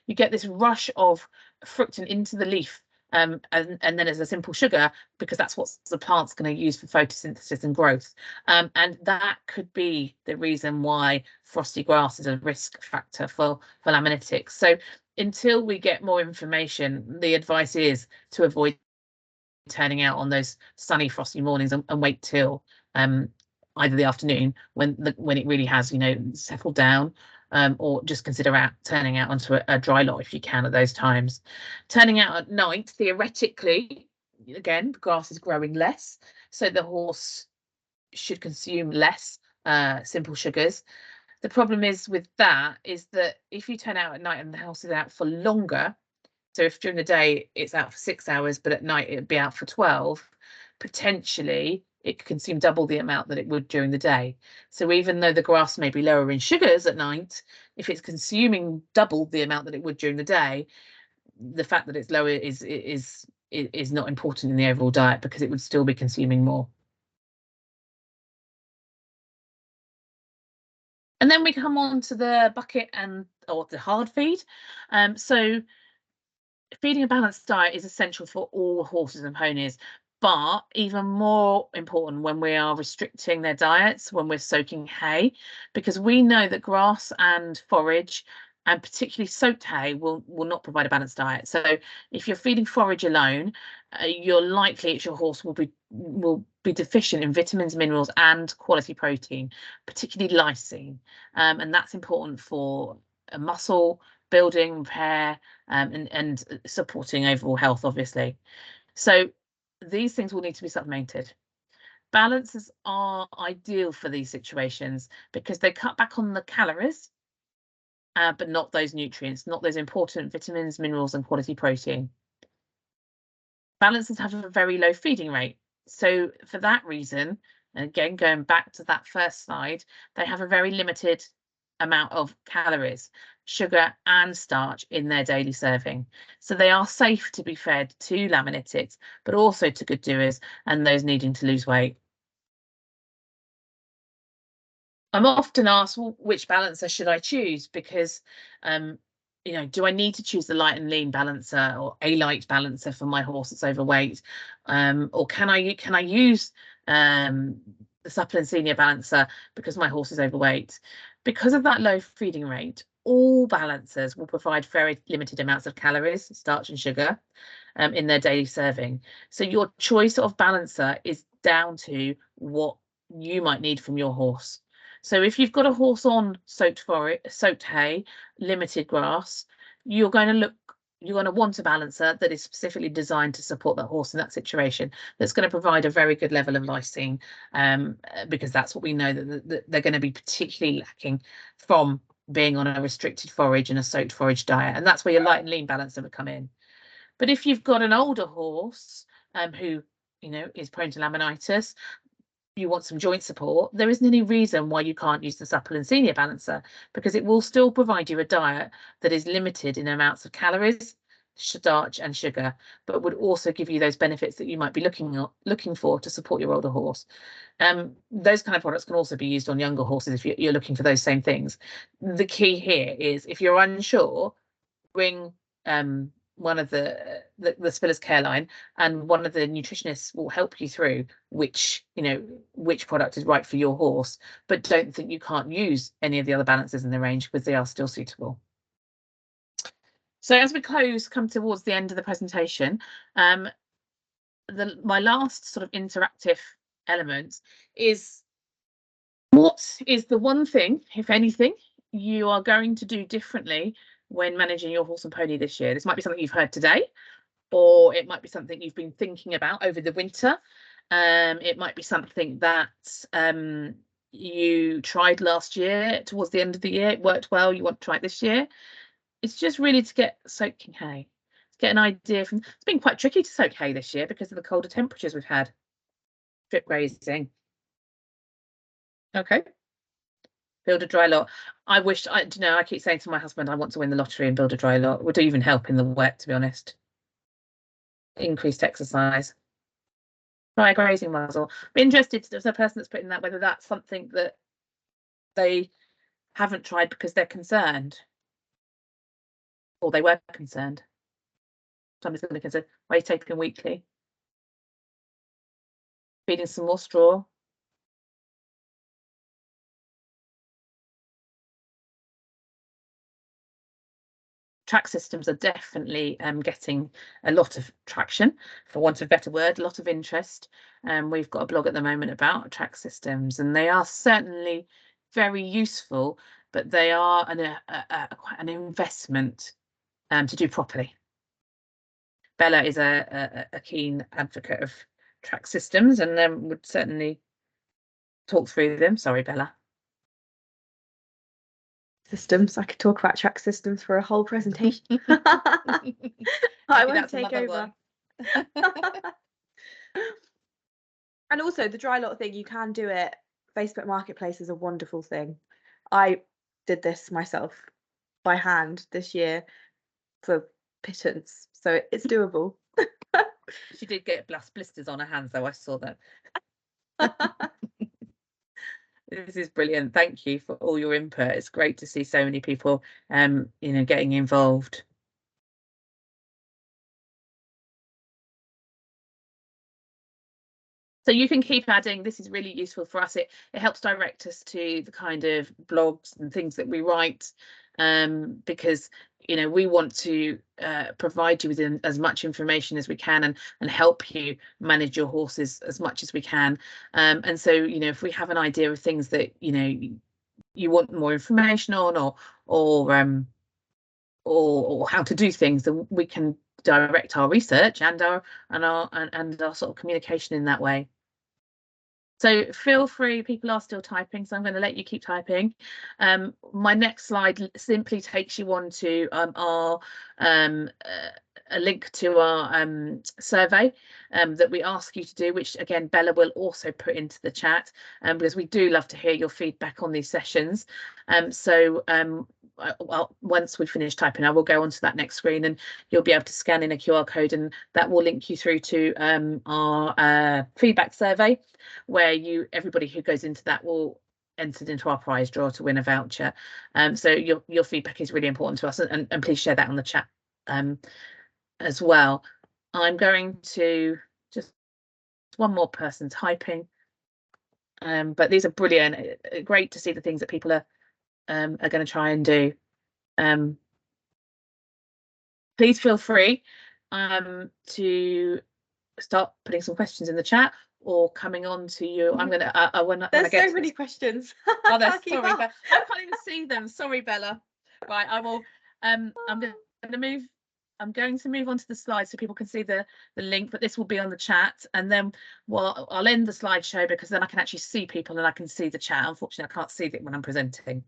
you get this rush of fructan into the leaf, and then as a simple sugar, because that's what the plant's going to use for photosynthesis and growth. And that could be the reason why frosty grass is a risk factor for laminitis. So until we get more information, the advice is to avoid turning out on those sunny frosty mornings and wait till either the afternoon when it really has, settled down, or just consider turning out onto a dry lot if you can at those times. Turning out at night, theoretically, again, the grass is growing less, so the horse should consume less simple sugars. The problem is with that is that if you turn out at night and the horse is out for longer, so if during the day it's out for 6 hours, but at night it'd be out for 12, potentially it could consume double the amount that it would during the day. So even though the grass may be lower in sugars at night, if it's consuming double the amount that it would during the day, the fact that it's lower is is not important in the overall diet, because it would still be consuming more. And then we come on to the bucket or the hard feed. So feeding a balanced diet is essential for all horses and ponies, but even more important when we are restricting their diets, when we're soaking hay, because we know that grass and forage, and particularly soaked hay, will not provide a balanced diet. So if you're feeding forage alone, you're likely your horse will be deficient in vitamins, minerals, and quality protein, particularly lysine, and that's important for muscle building, repair, and supporting overall health, obviously. So these things will need to be supplemented. Balances are ideal for these situations because they cut back on the calories, but not those nutrients, not those important vitamins, minerals, and quality protein. Balances have a very low feeding rate. So for that reason, and again, going back to that first slide, they have a very limited amount of calories, sugar and starch in their daily serving. So they are safe to be fed to laminitis, but also to good doers and those needing to lose weight. I'm often asked, well, which balancer should I choose? Because, do I need to choose the light and lean balancer or a light balancer for my horse that's overweight? Or can I use the supple and senior balancer because my horse is overweight? Because of that low feeding rate, all balancers will provide very limited amounts of calories, starch and sugar in their daily serving. So your choice of balancer is down to what you might need from your horse. So if you've got a horse on soaked hay, limited grass, you're going to want a balancer that is specifically designed to support that horse in that situation, that's going to provide a very good level of lysine, because that's what we know that they're going to be particularly lacking from being on a restricted forage and a soaked forage diet. And that's where your light and lean balancer would come in. But if you've got an older horse who is prone to laminitis, you want some joint support, there isn't any reason why you can't use the supple and senior balancer, because it will still provide you a diet that is limited in amounts of calories, starch and sugar, but would also give you those benefits that you might be looking for to support your older horse. Those kind of products can also be used on younger horses if you're looking for those same things. The key here is, if you're unsure, bring one of the Spillers Care line, and one of the nutritionists will help you through which product is right for your horse. But don't think you can't use any of the other balances in the range, because they are still suitable. So as we come towards the end of the presentation, my last sort of interactive element is, what is the one thing, if anything, you are going to do differently when managing your horse and pony this year? This might be something you've heard today, or it might be something you've been thinking about over the winter. It might be something that you tried last year towards the end of the year. It worked well. You want to try it this year. It's just really to get soaking hay, to get an idea from. It's been quite tricky to soak hay this year because of the colder temperatures we've had. Strip grazing. Okay. Build a dry lot. I keep saying to my husband, I want to win the lottery and build a dry lot. It would even help in the wet, to be honest. Increased exercise. Try a grazing muzzle. I'm interested as a person that's putting that, whether that's something that they haven't tried because they're concerned, or they were concerned. Somebody's going to consider weight taken weekly, feeding some more straw. Track systems are definitely getting a lot of traction, for want of a better word, a lot of interest. We've got a blog at the moment about track systems, and they are certainly very useful, but they are quite an investment to do properly. Bella is a keen advocate of track systems, and would certainly talk through them. Sorry, Bella. Systems. I could talk about track systems for a whole presentation. I won't take over. And also the dry lot thing, you can do it. Facebook Marketplace is a wonderful thing. I did this myself by hand this year for pittance, so it's doable. She did get blisters on her hands, though. I saw that. This is brilliant. Thank you for all your input. It's great to see so many people, getting involved. So you can keep adding. This is really useful for us. It helps direct us to the kind of blogs and things that we write, because we want to provide you with as much information as we can and help you manage your horses as much as we can. And so if we have an idea of things that you want more information on, or how to do things, then we can direct our research and our sort of communication in that way. So feel free, people are still typing, so I'm going to let you keep typing. My next slide simply takes you on to a link to our survey that we ask you to do, which again Bella will also put into the chat, because we do love to hear your feedback on these sessions. Well, once we finish typing, I will go onto that next screen and you'll be able to scan in a QR code, and that will link you through to our feedback survey, where everybody who goes into that will entered into our prize draw to win a voucher. So your feedback is really important to us, and please share that on the chat as well. I'm going to just one more person typing, but these are brilliant. Great to see the things that people are going to try and do. Please feel free to start putting some questions in the chat or coming on to you. I'm gonna There's so many questions. Oh, sorry, Bella. I can't even see them. Sorry, Bella. Right, I will. I'm going to move on to the slides so people can see the link, but this will be on the chat, and then I'll end the slideshow, because then I can actually see people and I can see the chat. Unfortunately, I can't see it when I'm presenting.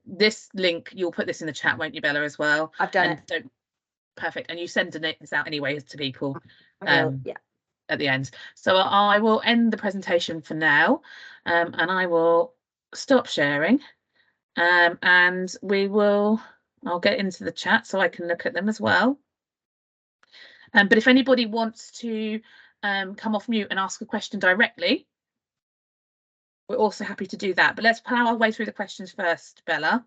This link, you'll put this in the chat, won't you, Bella, as well? I've done it. Perfect. And you send this out anyway to people. Yeah. At the end. So I will end the presentation for now, and I will stop sharing, and I'll get into the chat so I can look at them as well. But if anybody wants to come off mute and ask a question directly, we're also happy to do that. But let's plow our way through the questions first, Bella.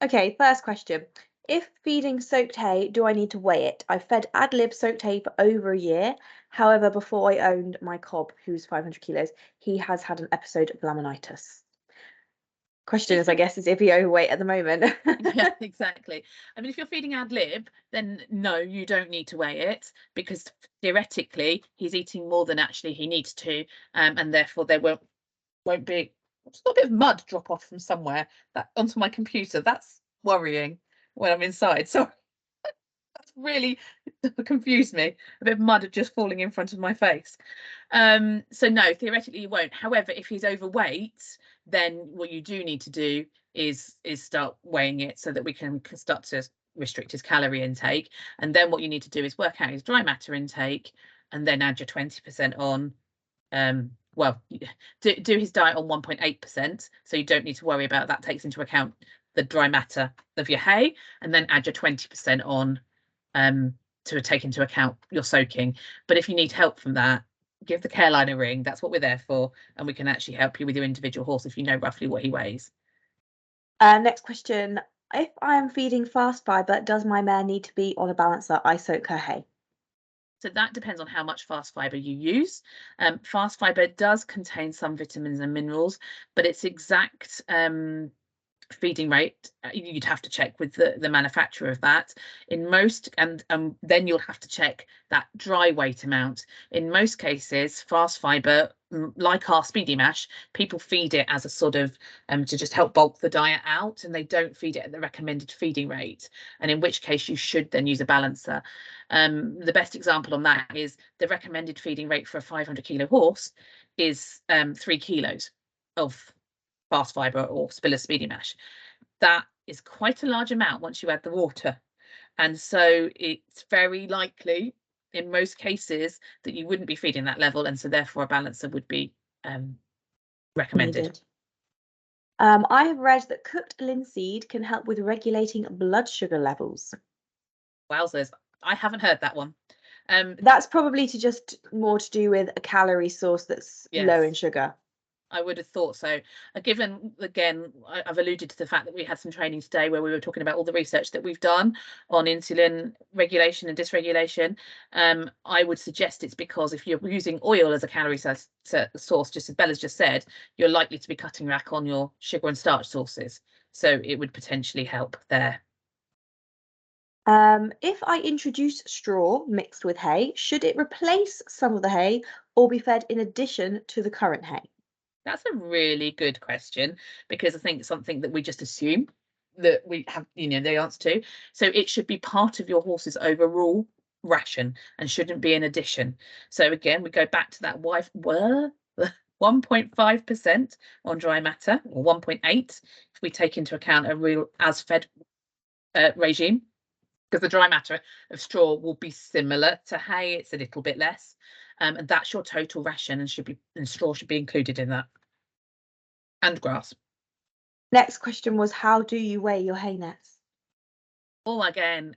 Okay, first question. If feeding soaked hay, do I need to weigh it? I've fed ad lib soaked hay for over a year. However, before I owned my cob, who's 500 kilos, he has had an episode of laminitis. Question is, I guess, is if he overweight at the moment. Yeah, exactly. I mean, if you're feeding ad lib, then no, you don't need to weigh it, because theoretically he's eating more than actually he needs to, and therefore there won't be a bit of mud drop off from somewhere onto my computer. That's worrying when I'm inside. So that's really confused me. A bit of mud just falling in front of my face. So no, theoretically you won't. However, if he's overweight, then what you do need to do is start weighing it so that we can start to restrict his calorie intake. And then what you need to do is work out his dry matter intake, and then add your 20% on. Well, do his diet on 1.8%, so you don't need to worry about that. Takes into account the dry matter of your hay, and then add your 20% on to take into account your soaking. But if you need help from that, give the care line a ring. That's what we're there for, and we can actually help you with your individual horse if you know roughly what he weighs. Next question. If I am feeding fast fibre, does my mare need to be on a balancer? I soak her hay. So that depends on how much fast fibre you use. Fast fibre does contain some vitamins and minerals, but its exact feeding rate, you'd have to check with the manufacturer of that. In most, and then you'll have to check that dry weight amount. In most cases, fast fibre, like our speedy mash, people feed it as a sort of to just help bulk the diet out, and they don't feed it at the recommended feeding rate, and in which case you should then use a balancer. The best example on that is the recommended feeding rate for a 500 kilo horse is 3 kilos of fast fibre or Spiller speedy mash. That is quite a large amount once you add the water, and so it's very likely in most cases that you wouldn't be feeding that level, and so therefore a balancer would be recommended. I have read that cooked linseed can help with regulating blood sugar levels. Wowzers, I haven't heard that one. That's probably just more to do with a calorie source that's low in Yes. sugar. I would have thought so. Given, again, I've alluded to the fact that we had some training today where we were talking about all the research that we've done on insulin regulation and dysregulation. I would suggest it's because if you're using oil as a calorie source, just as Bella's just said, you're likely to be cutting back on your sugar and starch sources. So it would potentially help there. If I introduce straw mixed with hay, should it replace some of the hay or be fed in addition to the current hay? That's a really good question, because I think it's something that we just assume that we have, the answer to. So it should be part of your horse's overall ration and shouldn't be an addition. So again, we go back to that 1.5% on dry matter, or 1.8 if we take into account a real as fed regime, because the dry matter of straw will be similar to hay. It's a little bit less. And that's your total ration, and straw should be included in that, and grass. Next question was, how do you weigh your hay nets? Oh, again,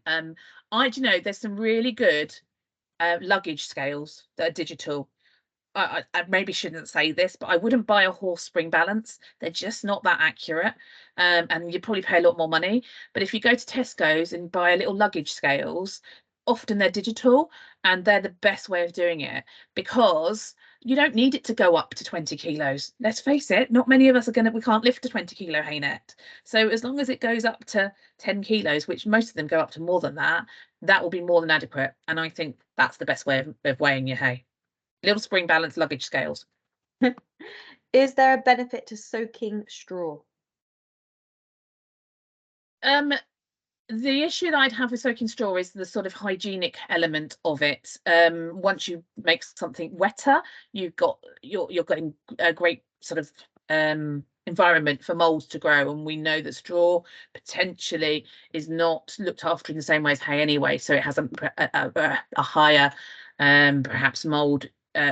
there's some really good luggage scales that are digital. I maybe shouldn't say this, but I wouldn't buy a horse spring balance. They're just not that accurate, and you'd probably pay a lot more money. But if you go to Tesco's and buy a little luggage scales, often they're digital, and they're the best way of doing it, because you don't need it to go up to 20 kilos. Let's face it, not many of us we can't lift a 20 kilo hay net. So as long as it goes up to 10 kilos, which most of them go up to more than that, that will be more than adequate. And I think that's the best way of weighing your hay. Little spring balance luggage scales. Is there a benefit to soaking straw? The issue that I'd have with soaking straw is the sort of hygienic element of it. Once you make something wetter, you're getting a great sort of environment for molds to grow, and we know that straw potentially is not looked after in the same way as hay anyway, so it has a higher perhaps mold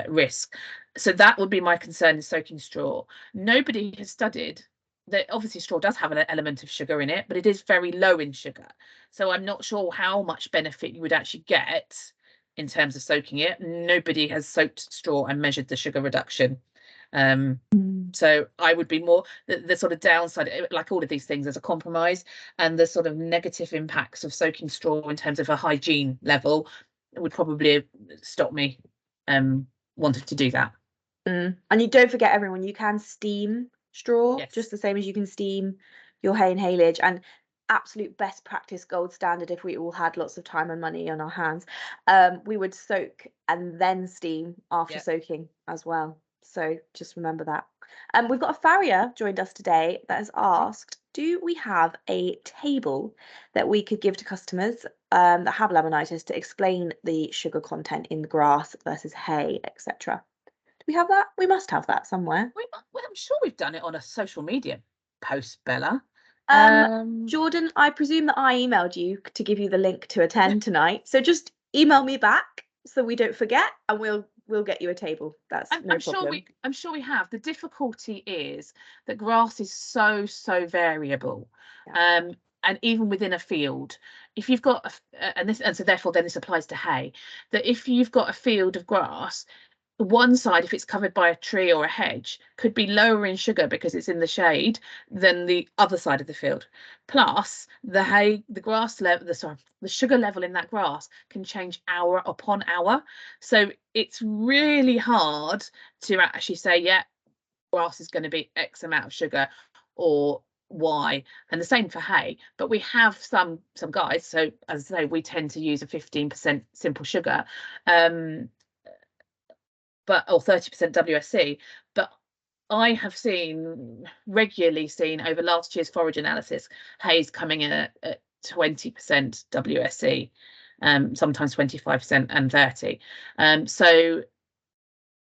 risk. So that would be my concern in soaking straw. Nobody has studied that. Obviously straw does have an element of sugar in it, but it is very low in sugar. So I'm not sure how much benefit you would actually get in terms of soaking it. Nobody has soaked straw and measured the sugar reduction. So I would be more the sort of downside, like all of these things, as a compromise, and the sort of negative impacts of soaking straw in terms of a hygiene level would probably stop me wanting to do that. And you don't forget, everyone, you can steam straw Yes. just the same as you can steam your hay and haylage. And absolute best practice, gold standard, if we all had lots of time and money on our hands, we would soak and then steam after soaking as well. So just remember that. We've got a farrier joined us today that has asked, do we have a table that we could give to customers that have laminitis to explain the sugar content in the grass versus hay, etc.? We have that? We must have that somewhere. I'm sure we've done it on a social media post, Bella. Jordan, I presume that I emailed you to give you the link to attend tonight. So just email me back so we don't forget, and we'll get you a table. That's no problem. I'm sure we have. The difficulty is that grass is so variable. Yeah. And even within a field, if you've got so therefore then this applies to hay, that if you've got a field of grass, one side, if it's covered by a tree or a hedge, could be lower in sugar because it's in the shade than the other side of the field. Plus, the grass level, the sugar level in that grass can change hour upon hour. So it's really hard to actually say, yeah, grass is going to be X amount of sugar or Y, and the same for hay. But we have some guys. So as I say, we tend to use a 15% simple sugar. Or 30% WSC, but I have regularly seen over last year's forage analysis, hay's coming in at 20% WSC, sometimes 25% and 30. So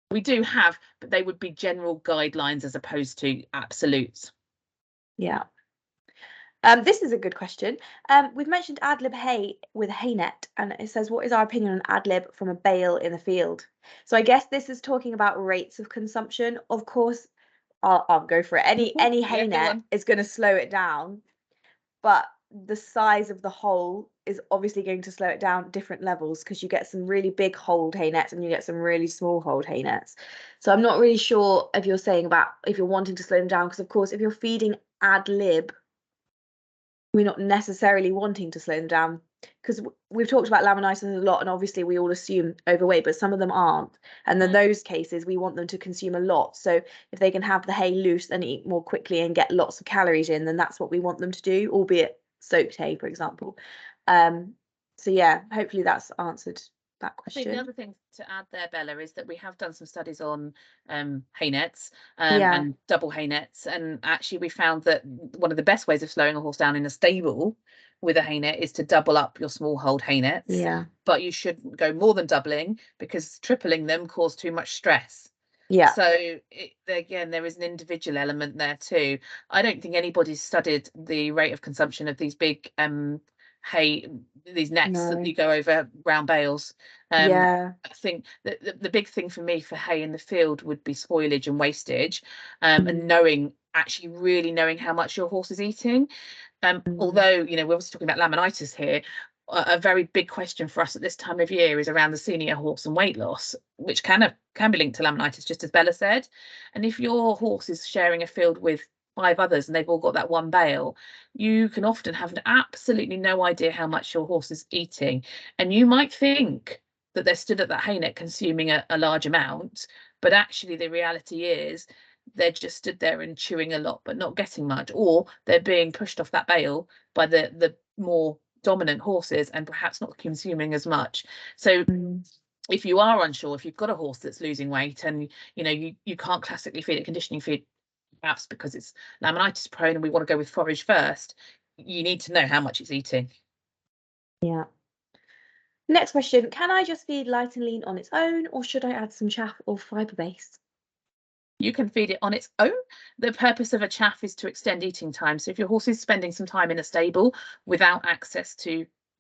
we do have, but they would be general guidelines as opposed to absolutes. Yeah. This is a good question. We've mentioned ad lib hay with hay net, and it says, what is our opinion on ad lib from a bale in the field? So I guess this is talking about rates of consumption. Of course, I'll go for it. Any hay net is going to slow it down, but the size of the hole is obviously going to slow it down at different levels, because you get some really big hold hay nets and you get some really small hold hay nets. So I'm not really sure if you're saying about if you're wanting to slow them down, because of course if you're feeding ad lib, we're not necessarily wanting to slow them down, because we've talked about laminitis a lot, and obviously we all assume overweight, but some of them aren't, and in those cases we want them to consume a lot. So if they can have the hay loose and eat more quickly and get lots of calories in, then that's what we want them to do, albeit soaked hay, for example. So yeah, hopefully that's answered that I think the question. other thing to add there, Bella, is that we have done some studies on hay nets Yeah. and double hay nets, and actually we found that one of the best ways of slowing a horse down in a stable with a hay net is to double up your small hold hay nets. Yeah. But you shouldn't go more than doubling, because tripling them cause too much stress. Yeah. So again, there is an individual element there too. I don't think anybody's studied the rate of consumption of these big hay, these nets that No. you go over round bales. Yeah. I think the big thing for me for hay in the field would be spoilage and wastage, and actually really knowing how much your horse is eating. Although, you know, we're obviously talking about laminitis here, a very big question for us at this time of year is around the senior horse and weight loss, which can be linked to laminitis, just as Bella said. And if your horse is sharing a field with 5 others and they've all got that one bale, you can often have absolutely no idea how much your horse is eating. And you might think that they're stood at that hay net consuming a large amount, but actually the reality is they're just stood there and chewing a lot but not getting much, or they're being pushed off that bale by the more dominant horses and perhaps not consuming as much. So if you are unsure, if you've got a horse that's losing weight and you know you can't classically feed it conditioning feed, perhaps because it's laminitis prone and we want to go with forage first, you need to know how much it's eating. Yeah. Next question, can I just feed light and lean on its own, or should I add some chaff or fibre base? You can feed it on its own. The purpose of a chaff is to extend eating time. So if your horse is spending some time in a stable without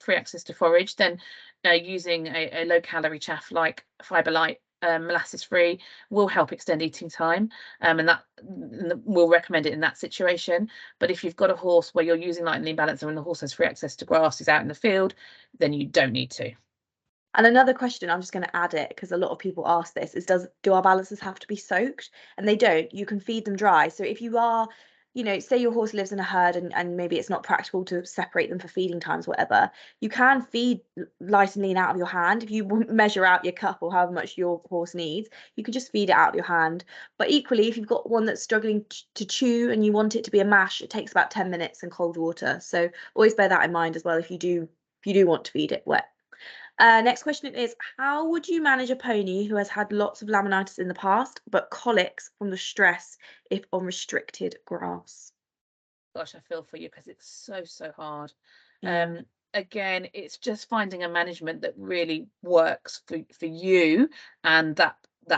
free access to forage, then using a low calorie chaff like Fibre Light, molasses free, will help extend eating time, and that we'll recommend it in that situation. But if you've got a horse where you're using light and lean balancer and the horse has free access to grass, is out in the field, then you don't need to. And another question, I'm just going to add it because a lot of people ask this, is do our balancers have to be soaked? And they don't. You can feed them dry. So if you are, you know, say your horse lives in a herd and maybe it's not practical to separate them for feeding times, whatever, you can feed light and lean out of your hand. If you measure out your cup or however much your horse needs, you can just feed it out of your hand. But equally, if you've got one that's struggling to chew and you want it to be a mash, it takes about 10 minutes in cold water. So always bear that in mind as well if you do want to feed it wet. Next question is, how would you manage a pony who has had lots of laminitis in the past, but colics from the stress if on restricted grass? Gosh, I feel for you because it's so hard. Yeah. Again, it's just finding a management that really works for you and that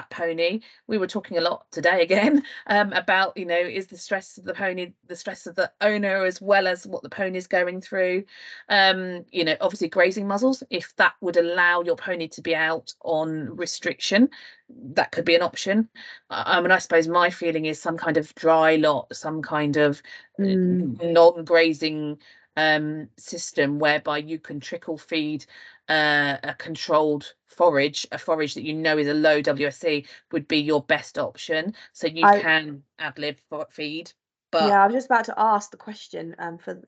pony. We were talking a lot today again about, you know, is the stress of the pony the stress of the owner as well as what the pony is going through. You know, obviously grazing muzzles, if that would allow your pony to be out on restriction, that could be an option. I mean, I suppose my feeling is some kind of dry lot, some kind of non-grazing system whereby you can trickle feed a controlled forage, a forage that you know is a low WSC, would be your best option. So you can ad lib feed. But yeah, I was just about to ask the question for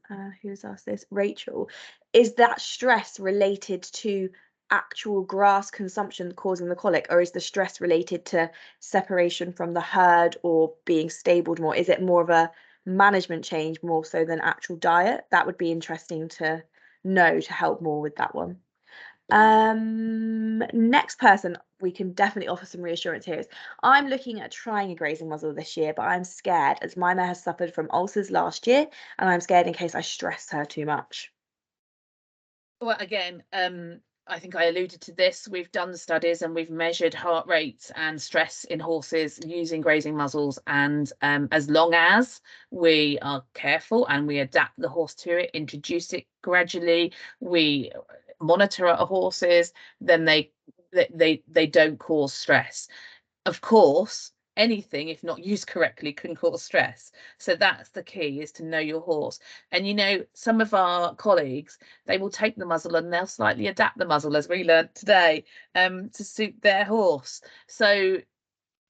who's asked this, Rachel, is that stress related to actual grass consumption causing the colic, or is the stress related to separation from the herd or being stabled more? Is it more of a management change more so than actual diet? That would be interesting to know to help more with that one. Next person, we can definitely offer some reassurance here is, I'm looking at trying a grazing muzzle this year, but I'm scared as my mare has suffered from ulcers last year, and I'm scared in case I stress her too much. well, again, I think I alluded to this. We've done the studies and we've measured heart rates and stress in horses using grazing muzzles. And as long as we are careful and we adapt the horse to it, introduce it gradually, we monitor our horses, then they don't cause stress. Of course, anything, if not used correctly, can cause stress. So that's the key, is to know your horse. And you know, some of our colleagues, they will take the muzzle and they'll slightly adapt the muzzle, as we learnt today, to suit their horse. So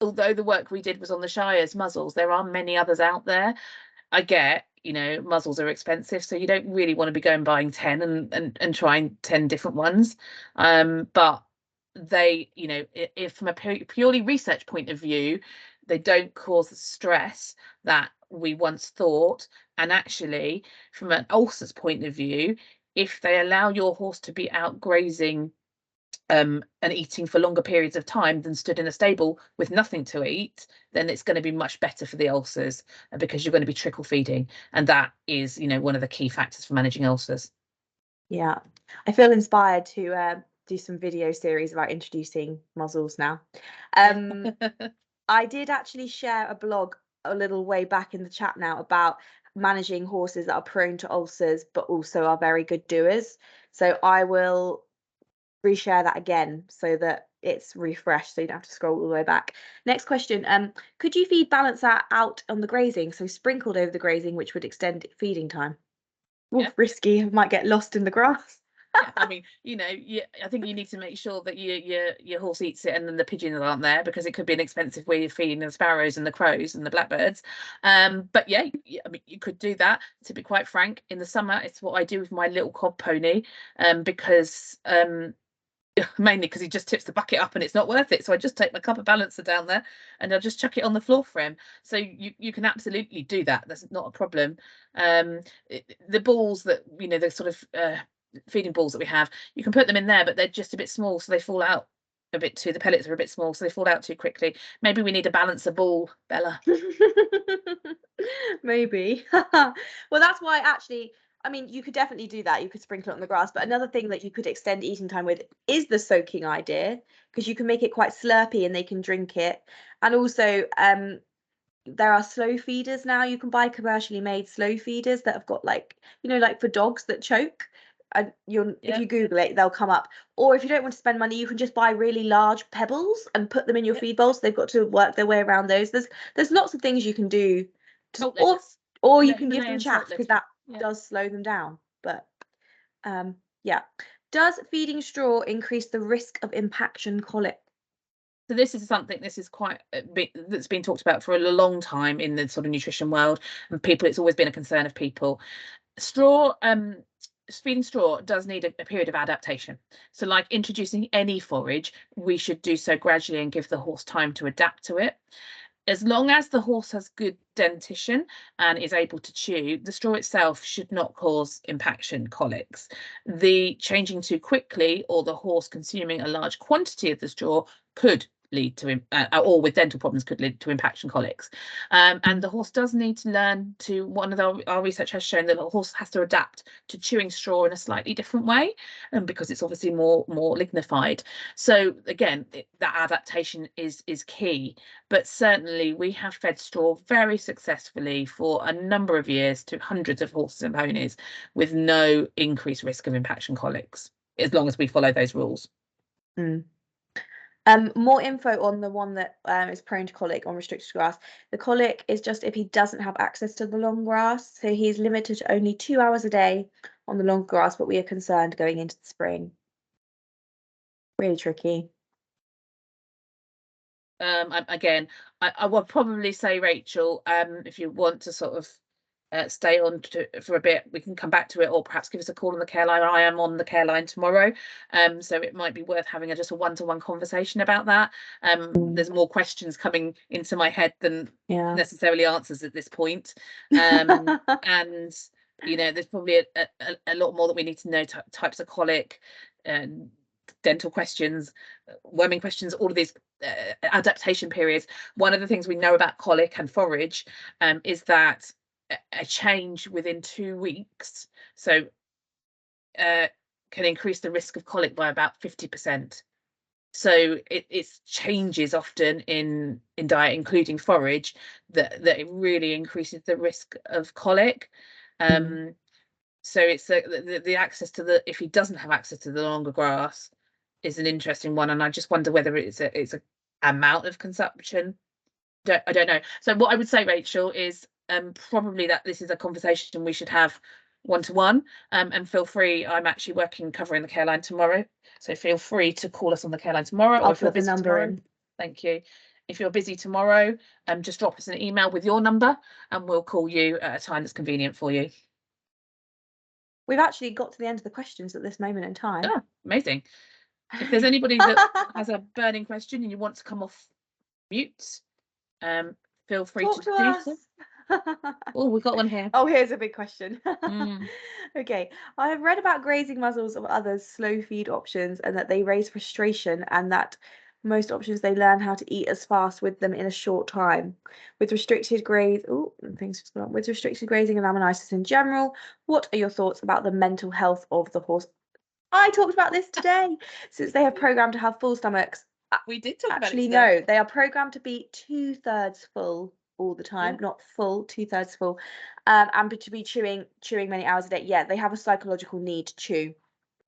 although the work we did was on the Shire's muzzles, there are many others out there. I get, you know, muzzles are expensive, so you don't really want to be going buying 10 and trying 10 different ones. But they, you know, if from a purely research point of view, they don't cause the stress that we once thought. And actually, from an ulcer's point of view, if they allow your horse to be out grazing and eating for longer periods of time than stood in a stable with nothing to eat, then it's going to be much better for the ulcers, because you're going to be trickle feeding, and that is, you know, one of the key factors for managing ulcers. Yeah, I feel inspired to do some video series about introducing muzzles now. I did actually share a blog a little way back in the chat now about managing horses that are prone to ulcers but also are very good doers. So I will reshare that again so that it's refreshed, so you don't have to scroll all the way back. Next question. Could you feed balance that out on the grazing, so sprinkled over the grazing, which would extend feeding time? Ooh, Yeah. risky, might get lost in the grass. Yeah, I mean, you know, I think you need to make sure that your horse eats it and then the pigeons aren't there, because it could be an expensive way of feeding the sparrows and the crows and the blackbirds. But yeah, I mean, you could do that. To be quite frank, in the summer, it's what I do with my little cob pony, because mainly because he just tips the bucket up and it's not worth it. So I just take my copper balancer down there and I'll just chuck it on the floor for him. So you can absolutely do that. That's not a problem. The balls that, you know, the sort of feeding balls that we have, you can put them in there, but they're just a bit small, so they fall out a bit too. The pellets are a bit small, so they fall out too quickly. Maybe we need a balancer ball, Bella. Maybe. Well, that's why actually, I mean, you could definitely do that. You could sprinkle it on the grass. But another thing that you could extend eating time with is the soaking idea, because you can make it quite slurpy and they can drink it. And also, there are slow feeders now. You can buy commercially made slow feeders that have got, like, you know, like for dogs that choke. And if you Google it, they'll come up. Or if you don't want to spend money, you can just buy really large pebbles and put them in your feed bowls. They've got to work their way around those. There's lots of things you can do. Or you can give them chaff, because that does slow them down. But yeah. Does feeding straw increase the risk of impaction colic? So this is quite a bit that's been talked about for a long time in the sort of nutrition world, and people, it's always been a concern of people. Straw, feeding straw does need a period of adaptation. So like introducing any forage, we should do so gradually and give the horse time to adapt to it. As long as the horse has good dentition and is able to chew, the straw itself should not cause impaction colics. The changing too quickly or the horse consuming a large quantity of the straw could lead to, or with dental problems, could lead to impaction colics. And the horse does need to learn to, one of our research has shown that the horse has to adapt to chewing straw in a slightly different way, because it's obviously more lignified. So again, that adaptation is key. But certainly we have fed straw very successfully for a number of years to hundreds of horses and ponies with no increased risk of impaction colics, as long as we follow those rules. More info on the one that is prone to colic on restricted grass. The colic is just if he doesn't have access to the long grass. So he's limited to only 2 hours a day on the long grass, but we are concerned going into the spring. Really tricky. Again, I would probably say, Rachel, if you want to sort of stay on for a bit, we can come back to it, or perhaps give us a call on the care line. I am on the care line tomorrow, so it might be worth having just a one-to-one conversation about that. There's more questions coming into my head than necessarily answers at this point, and you know, there's probably a lot more that we need to know, types of colic, dental questions, worming questions, all of these adaptation periods. One of the things we know about colic and forage is that a change within 2 weeks can increase the risk of colic by about 50%. So it's changes often in diet, including forage, that it really increases the risk of colic. So it's the access to if he doesn't have access to the longer grass is an interesting one, and I just wonder whether it's a amount of consumption I don't know. So what I would say, Rachel, is probably that this is a conversation we should have one-to-one, and feel free. I'm actually covering the care line tomorrow, so feel free to call us on the care line tomorrow, or I'll if you're put the busy number tomorrow. in. Thank you. If you're busy tomorrow, just drop us an email with your number and we'll call you at a time that's convenient for you. We've actually got to the end of the questions at this moment in time. Oh, amazing. If there's anybody that has a burning question and you want to come off mute, feel free Talk to to do us. so. Oh, we've got one here. Oh, here's a big question. Mm. Okay, I have read about grazing muzzles of others slow feed options and that they raise frustration, and that most options they learn how to eat as fast with them in a short time. With restricted graze, with restricted grazing and laminitis in general, what are your thoughts about the mental health of the horse? I talked about this today. Since they have programmed to have full stomachs, We did talk about it actually today. no, they are programmed to be 2/3 full all the time, not full, 2/3 full, and to be chewing many hours a day. Yeah, they have a psychological need to chew,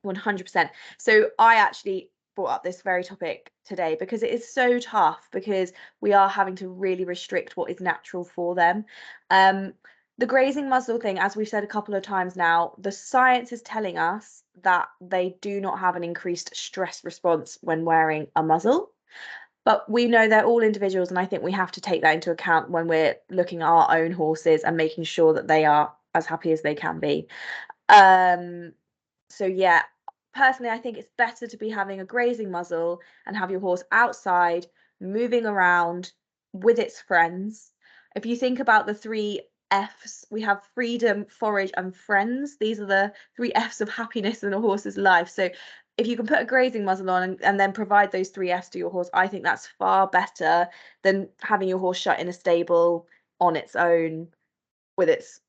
100%. So I actually brought up this very topic today because it is so tough, because we are having to really restrict what is natural for them. The grazing muzzle thing, as we've said a couple of times now, the science is telling us that they do not have an increased stress response when wearing a muzzle. But we know they're all individuals, and I think we have to take that into account when we're looking at our own horses and making sure that they are as happy as they can be. So yeah, personally, I think it's better to be having a grazing muzzle and have your horse outside, moving around with its friends. If you think about the 3 Fs, we have freedom, forage, and friends. These are the 3 Fs of happiness in a horse's life. So if you can put a grazing muzzle on and then provide those 3 Fs to your horse, I think that's far better than having your horse shut in a stable on its own with its,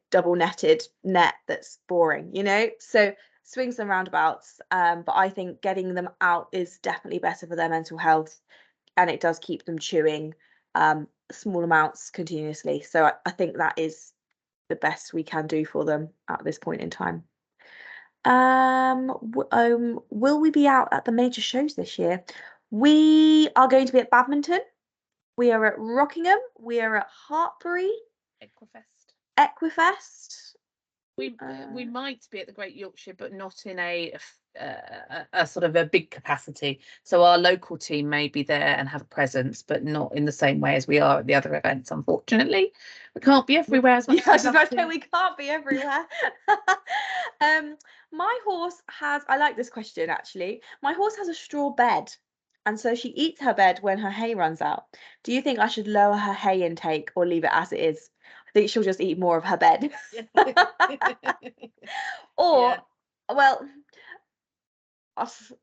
double netted net that's boring, So swings and roundabouts. But I think getting them out is definitely better for their mental health, and it does keep them chewing small amounts continuously. So I think that is the best we can do for them at this point in time. Will we be out at the major shows this year? We are going to be at Badminton. We are at Rockingham. We are at Hartbury. Equifest. We might be at the Great Yorkshire, but not in a sort of a big capacity. So our local team may be there and have a presence, but not in the same way as we are at the other events. Unfortunately, we can't be everywhere as much. Yeah, I was about to say we can't be everywhere. My horse has. I like this question actually. My horse has a straw bed, and so she eats her bed when her hay runs out. Do you think I should lower her hay intake or leave it as it is? I think she'll just eat more of her bed. Or, well,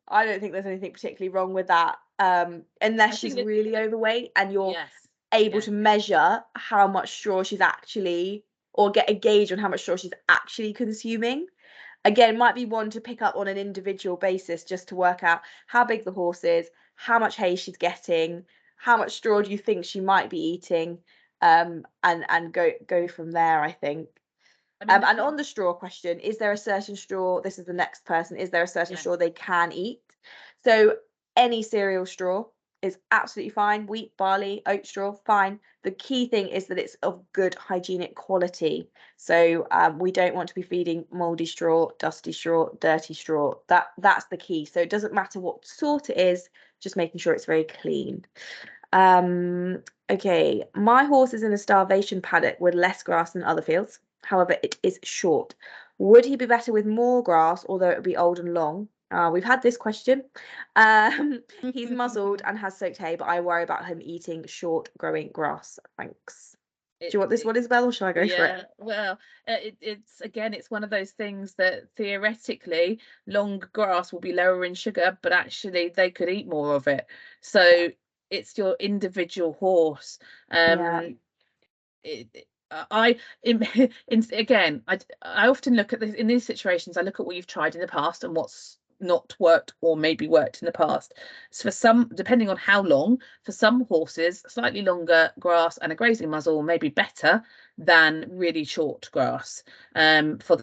I don't think there's anything particularly wrong with that, unless she's really overweight and you're able to measure how much straw she's actually, or get a gauge on how much straw she's actually consuming. Again, might be one to pick up on an individual basis, just to work out how big the horse is, how much hay she's getting, how much straw do you think she might be eating, and go from there, I think. And on the straw question, is there a certain straw? This is the next person. Is there a certain straw they can eat? So any cereal straw is absolutely fine. Wheat, barley, oat straw, fine. The key thing is that it's of good hygienic quality. So we don't want to be feeding moldy straw, dusty straw, dirty straw. That's the key. So it doesn't matter what sort it is, just making sure it's very clean. Okay, my horse is in a starvation paddock with less grass than other fields. However, it is short. Would he be better with more grass, although it would be old and long? We've had this question. He's muzzled and has soaked hay, but I worry about him eating short growing grass. Thanks. Do you want this one, Isabel, or shall I go for it? Well, it's one of those things that theoretically long grass will be lower in sugar, but actually they could eat more of it. So it's your individual horse. I often look at this in these situations. I look at what you've tried in the past and what's not worked or maybe worked in the past. So for some, depending on how long, for some horses, slightly longer grass and a grazing muzzle may be better than really short grass, for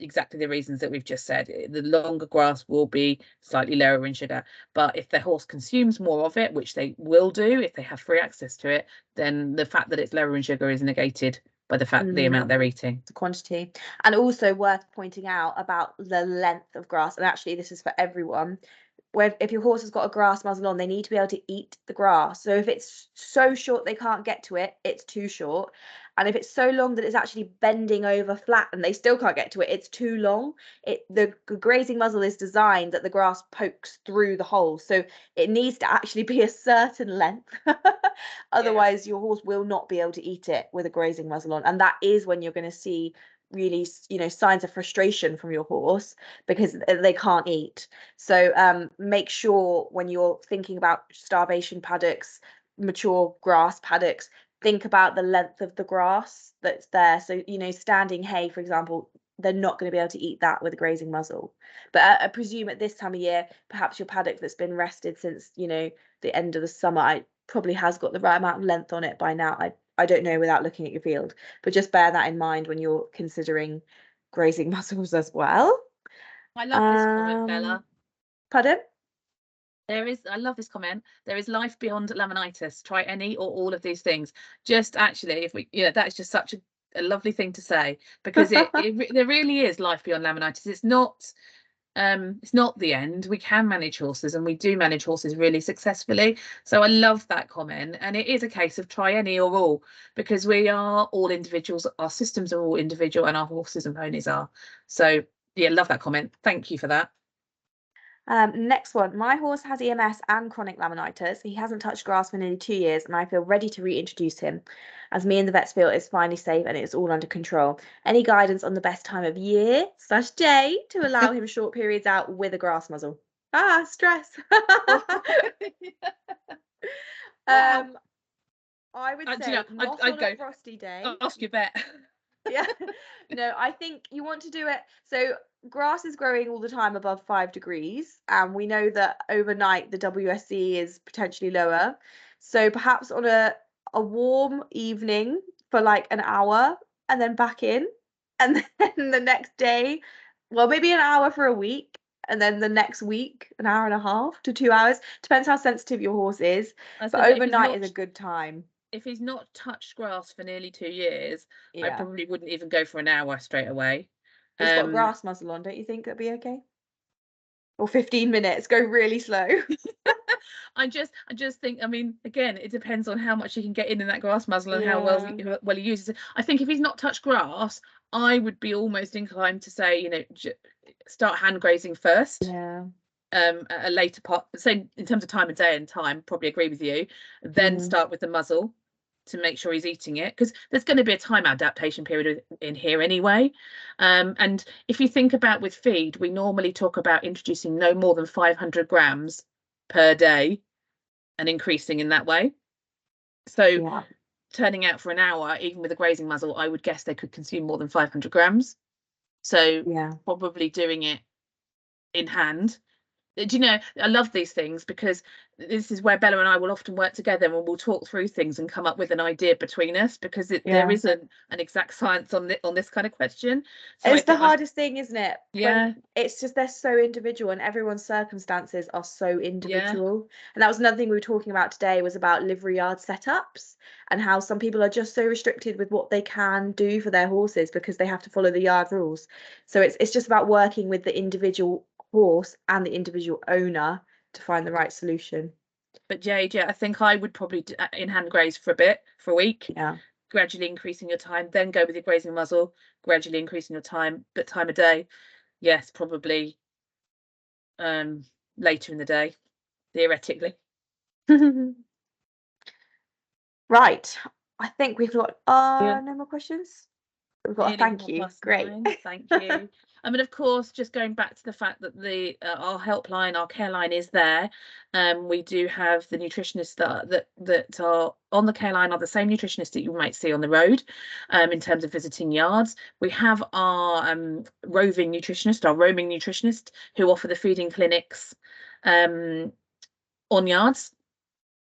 exactly the reasons that we've just said. The longer grass will be slightly lower in sugar, but if the horse consumes more of it, which they will do if they have free access to it, then the fact that it's lower in sugar is negated by the amount they're eating. The quantity. And also worth pointing out about the length of grass, and actually this is for everyone, where if your horse has got a grass muzzle on, they need to be able to eat the grass. So if it's so short they can't get to it, it's too short. And if it's so long that it's actually bending over flat and they still can't get to it, it's too long. The grazing muzzle is designed that the grass pokes through the hole. So it needs to actually be a certain length. Otherwise, your horse will not be able to eat it with a grazing muzzle on. And that is when you're going to see really, signs of frustration from your horse because they can't eat. So make sure when you're thinking about starvation paddocks, mature grass paddocks, think about the length of the grass that's there. So, standing hay, for example, they're not going to be able to eat that with a grazing muzzle. But I presume at this time of year, perhaps your paddock that's been rested since, the end of the summer, probably has got the right amount of length on it by now. I don't know without looking at your field, but just bear that in mind when you're considering grazing muzzles as well. I love this comment, Bella. Pardon? I love this comment. There is life beyond laminitis. Try any or all of these things. Just actually, if we, that's just such a lovely thing to say, because there really is life beyond laminitis. It's not the end. We can manage horses, and we do manage horses really successfully. So I love that comment, and it is a case of try any or all, because we are all individuals. Our systems are all individual, and our horses and ponies are. So yeah, love that comment. Thank you for that. Next one. My horse has EMS and chronic laminitis. He hasn't touched grass for nearly 2 years, and I feel ready to reintroduce him, as me and the vets feel it's finally safe and it's all under control. Any guidance on the best time of year/day to allow him short periods out with a grass muzzle? Stress. Wow. I would say not on a frosty day. I'll ask your vet. Yeah. No, I think you want to do it. So grass is growing all the time above 5 degrees, and we know that overnight the WSC is potentially lower. So perhaps on a warm evening for like an hour and then back in, and then the next day, well, maybe an hour for a week, and then the next week an hour and a half to 2 hours. Depends how sensitive your horse is. But overnight is a good time. If he's not touched grass for nearly 2 years, I Yeah. probably wouldn't even go for an hour straight away. He's got a grass muzzle on, don't you think that'd be okay? Or 15 minutes, go really slow. I just think, I mean, again, it depends on how much he can get in that grass muzzle and how well he uses it. I think if he's not touched grass, I would be almost inclined to say, start hand grazing first. Yeah. At a later part, so in terms of time of day and time, probably agree with you. Then start with the muzzle to make sure he's eating it, because there's going to be a time adaptation period in here anyway. And if you think about with feed, we normally talk about introducing no more than 500 grams per day and increasing in that way. So turning out for an hour, even with a grazing muzzle, I would guess they could consume more than 500 grams. So probably doing it in hand. Do you know, I love these things because this is where Bella and I will often work together, and we'll talk through things and come up with an idea between us, because there isn't an exact science on this kind of question. So it's the hardest thing, isn't it? Yeah. It's just they're so individual, and everyone's circumstances are so individual. And that was another thing we were talking about today, was about livery yard setups and how some people are just so restricted with what they can do for their horses because they have to follow the yard rules. So it's just about working with the individual horse and the individual owner to find the right solution. But Jade, I think I would probably in hand graze for a week, gradually increasing your time, then go with your grazing muzzle, gradually increasing your time, but time of day, yes, probably later in the day, theoretically. Right, I think we've got no more questions. We've got a thank you. Great. Thank you. I mean, of course, just going back to the fact that the our helpline, our care line is there. We do have the nutritionists that are on the care line are the same nutritionists that you might see on the road. In terms of visiting yards, we have our roving nutritionist, our roaming nutritionist, who offer the feeding clinics on yards.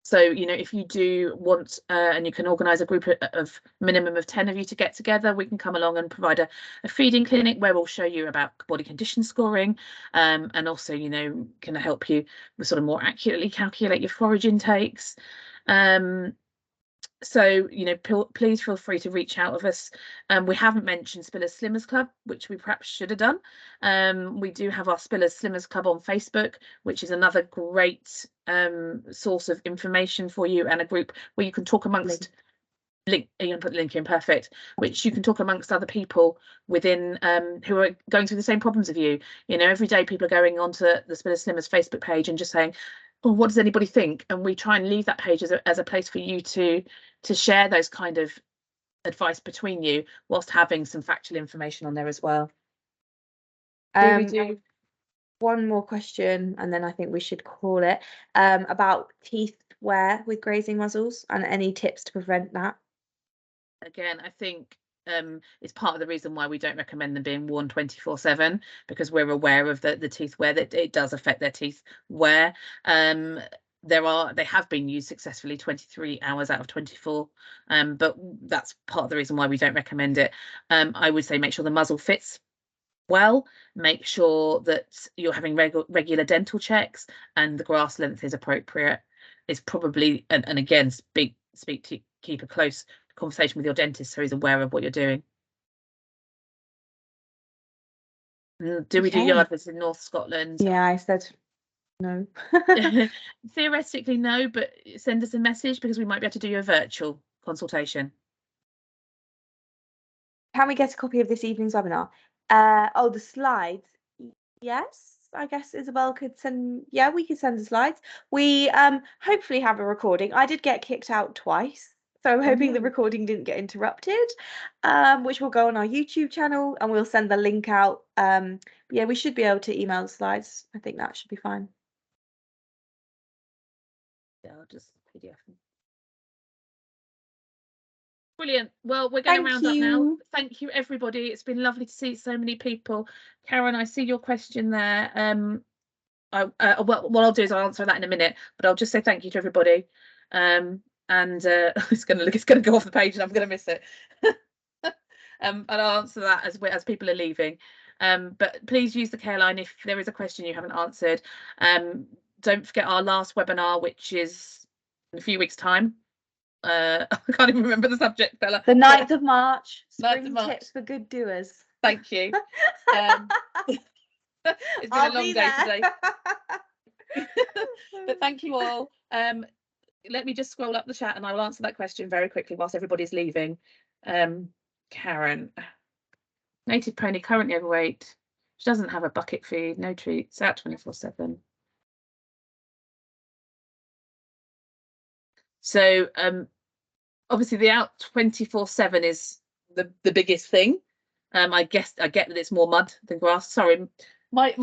So, you know, if you do want, and you can organise a group of minimum of 10 of you to get together, we can come along and provide a feeding clinic where we'll show you about body condition scoring, and also, you know, can help you with sort of more accurately calculate your forage intakes. So, you know, please feel free to reach out of us. We haven't mentioned Spillers Slimmers Club, which we perhaps should have done. We do have our Spillers Slimmers Club on Facebook, which is another great source of information for you, and a group where you can talk amongst you're going to put the link in, perfect, which you can talk amongst other people within who are going through the same problems as you. You know, every day people are going onto the Spillers Slimmers Facebook page and just saying, oh, what does anybody think? And we try and leave that page as a place for you to share those kind of advice between you, whilst having some factual information on there as well. We do one more question, and then I think we should call it, about teeth wear with grazing muzzles and any tips to prevent that. Again, I think it's part of the reason why we don't recommend them being worn 24/7, because we're aware of the teeth wear, that it does affect their teeth wear. They have been used successfully 23 hours out of 24, but that's part of the reason why we don't recommend it. I would say make sure the muzzle fits well, make sure that you're having regular dental checks, and the grass length is appropriate. Is probably, and again, keep a close conversation with your dentist so he's aware of what you're doing. Do we do yard visits in North Scotland? Yeah, I said no. Theoretically, no, but send us a message, because we might be able to do a virtual consultation. Can we get a copy of this evening's webinar? Oh, the slides. Yes, I guess Isabel could send. Yeah, we could send the slides. We hopefully have a recording. I did get kicked out twice, so I'm hoping the recording didn't get interrupted, which will go on our YouTube channel, and we'll send the link out. Yeah, we should be able to email the slides. I think that should be fine. Yeah, I'll just PDF them. Brilliant. Well, we're going to round up now. Thank you, everybody. It's been lovely to see so many people. Karen, I see your question there. Well, what I'll do is I'll answer that in a minute, but I'll just say thank you to everybody. And it's going to go off the page, and I'm going to miss it. And I'll answer that as people are leaving. But please use the care line if there is a question you haven't answered. Don't forget our last webinar, which is in a few weeks' time. I can't even remember the subject, Bella. The 9th of March. 9th of March. Tips for good doers. Thank you. It's been a long day today. But thank you all. Let me just scroll up the chat and I will answer that question very quickly whilst everybody's leaving. Karen, native pony currently overweight. She doesn't have a bucket feed, no treats, out 24/7. So obviously the out 24/7 is the biggest thing. I get that it's more mud than grass. Sorry, my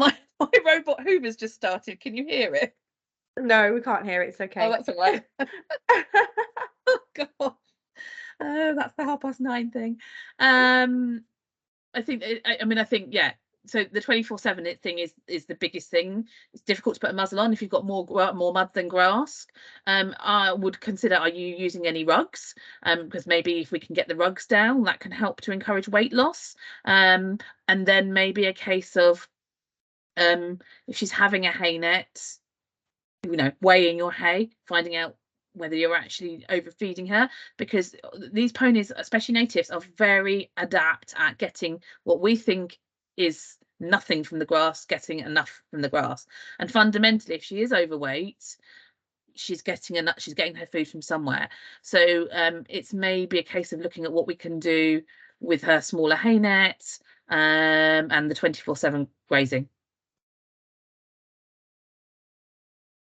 robot Hoover's just started. Can you hear it? No, we can't hear it. It's okay. Oh, that's all right. Oh god. That's the 9:30 thing. I think yeah. So the 24/7 thing is the biggest thing. It's difficult to put a muzzle on if you've got more mud than grass. I would consider, are you using any rugs? Because maybe if we can get the rugs down, that can help to encourage weight loss. And then maybe a case of if she's having a hay net, you know, weighing your hay, finding out whether you're actually overfeeding her, because these ponies, especially natives, are very adept at getting what we think is nothing from the grass, getting enough from the grass. And fundamentally, if she is overweight, she's getting her food from somewhere. So it's maybe a case of looking at what we can do with her smaller hay net and the 24/7 grazing.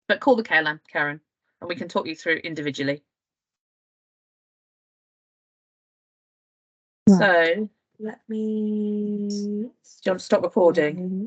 But call the care line, Karen, and we can talk you through individually. Right. So Let me. Do you want to stop recording?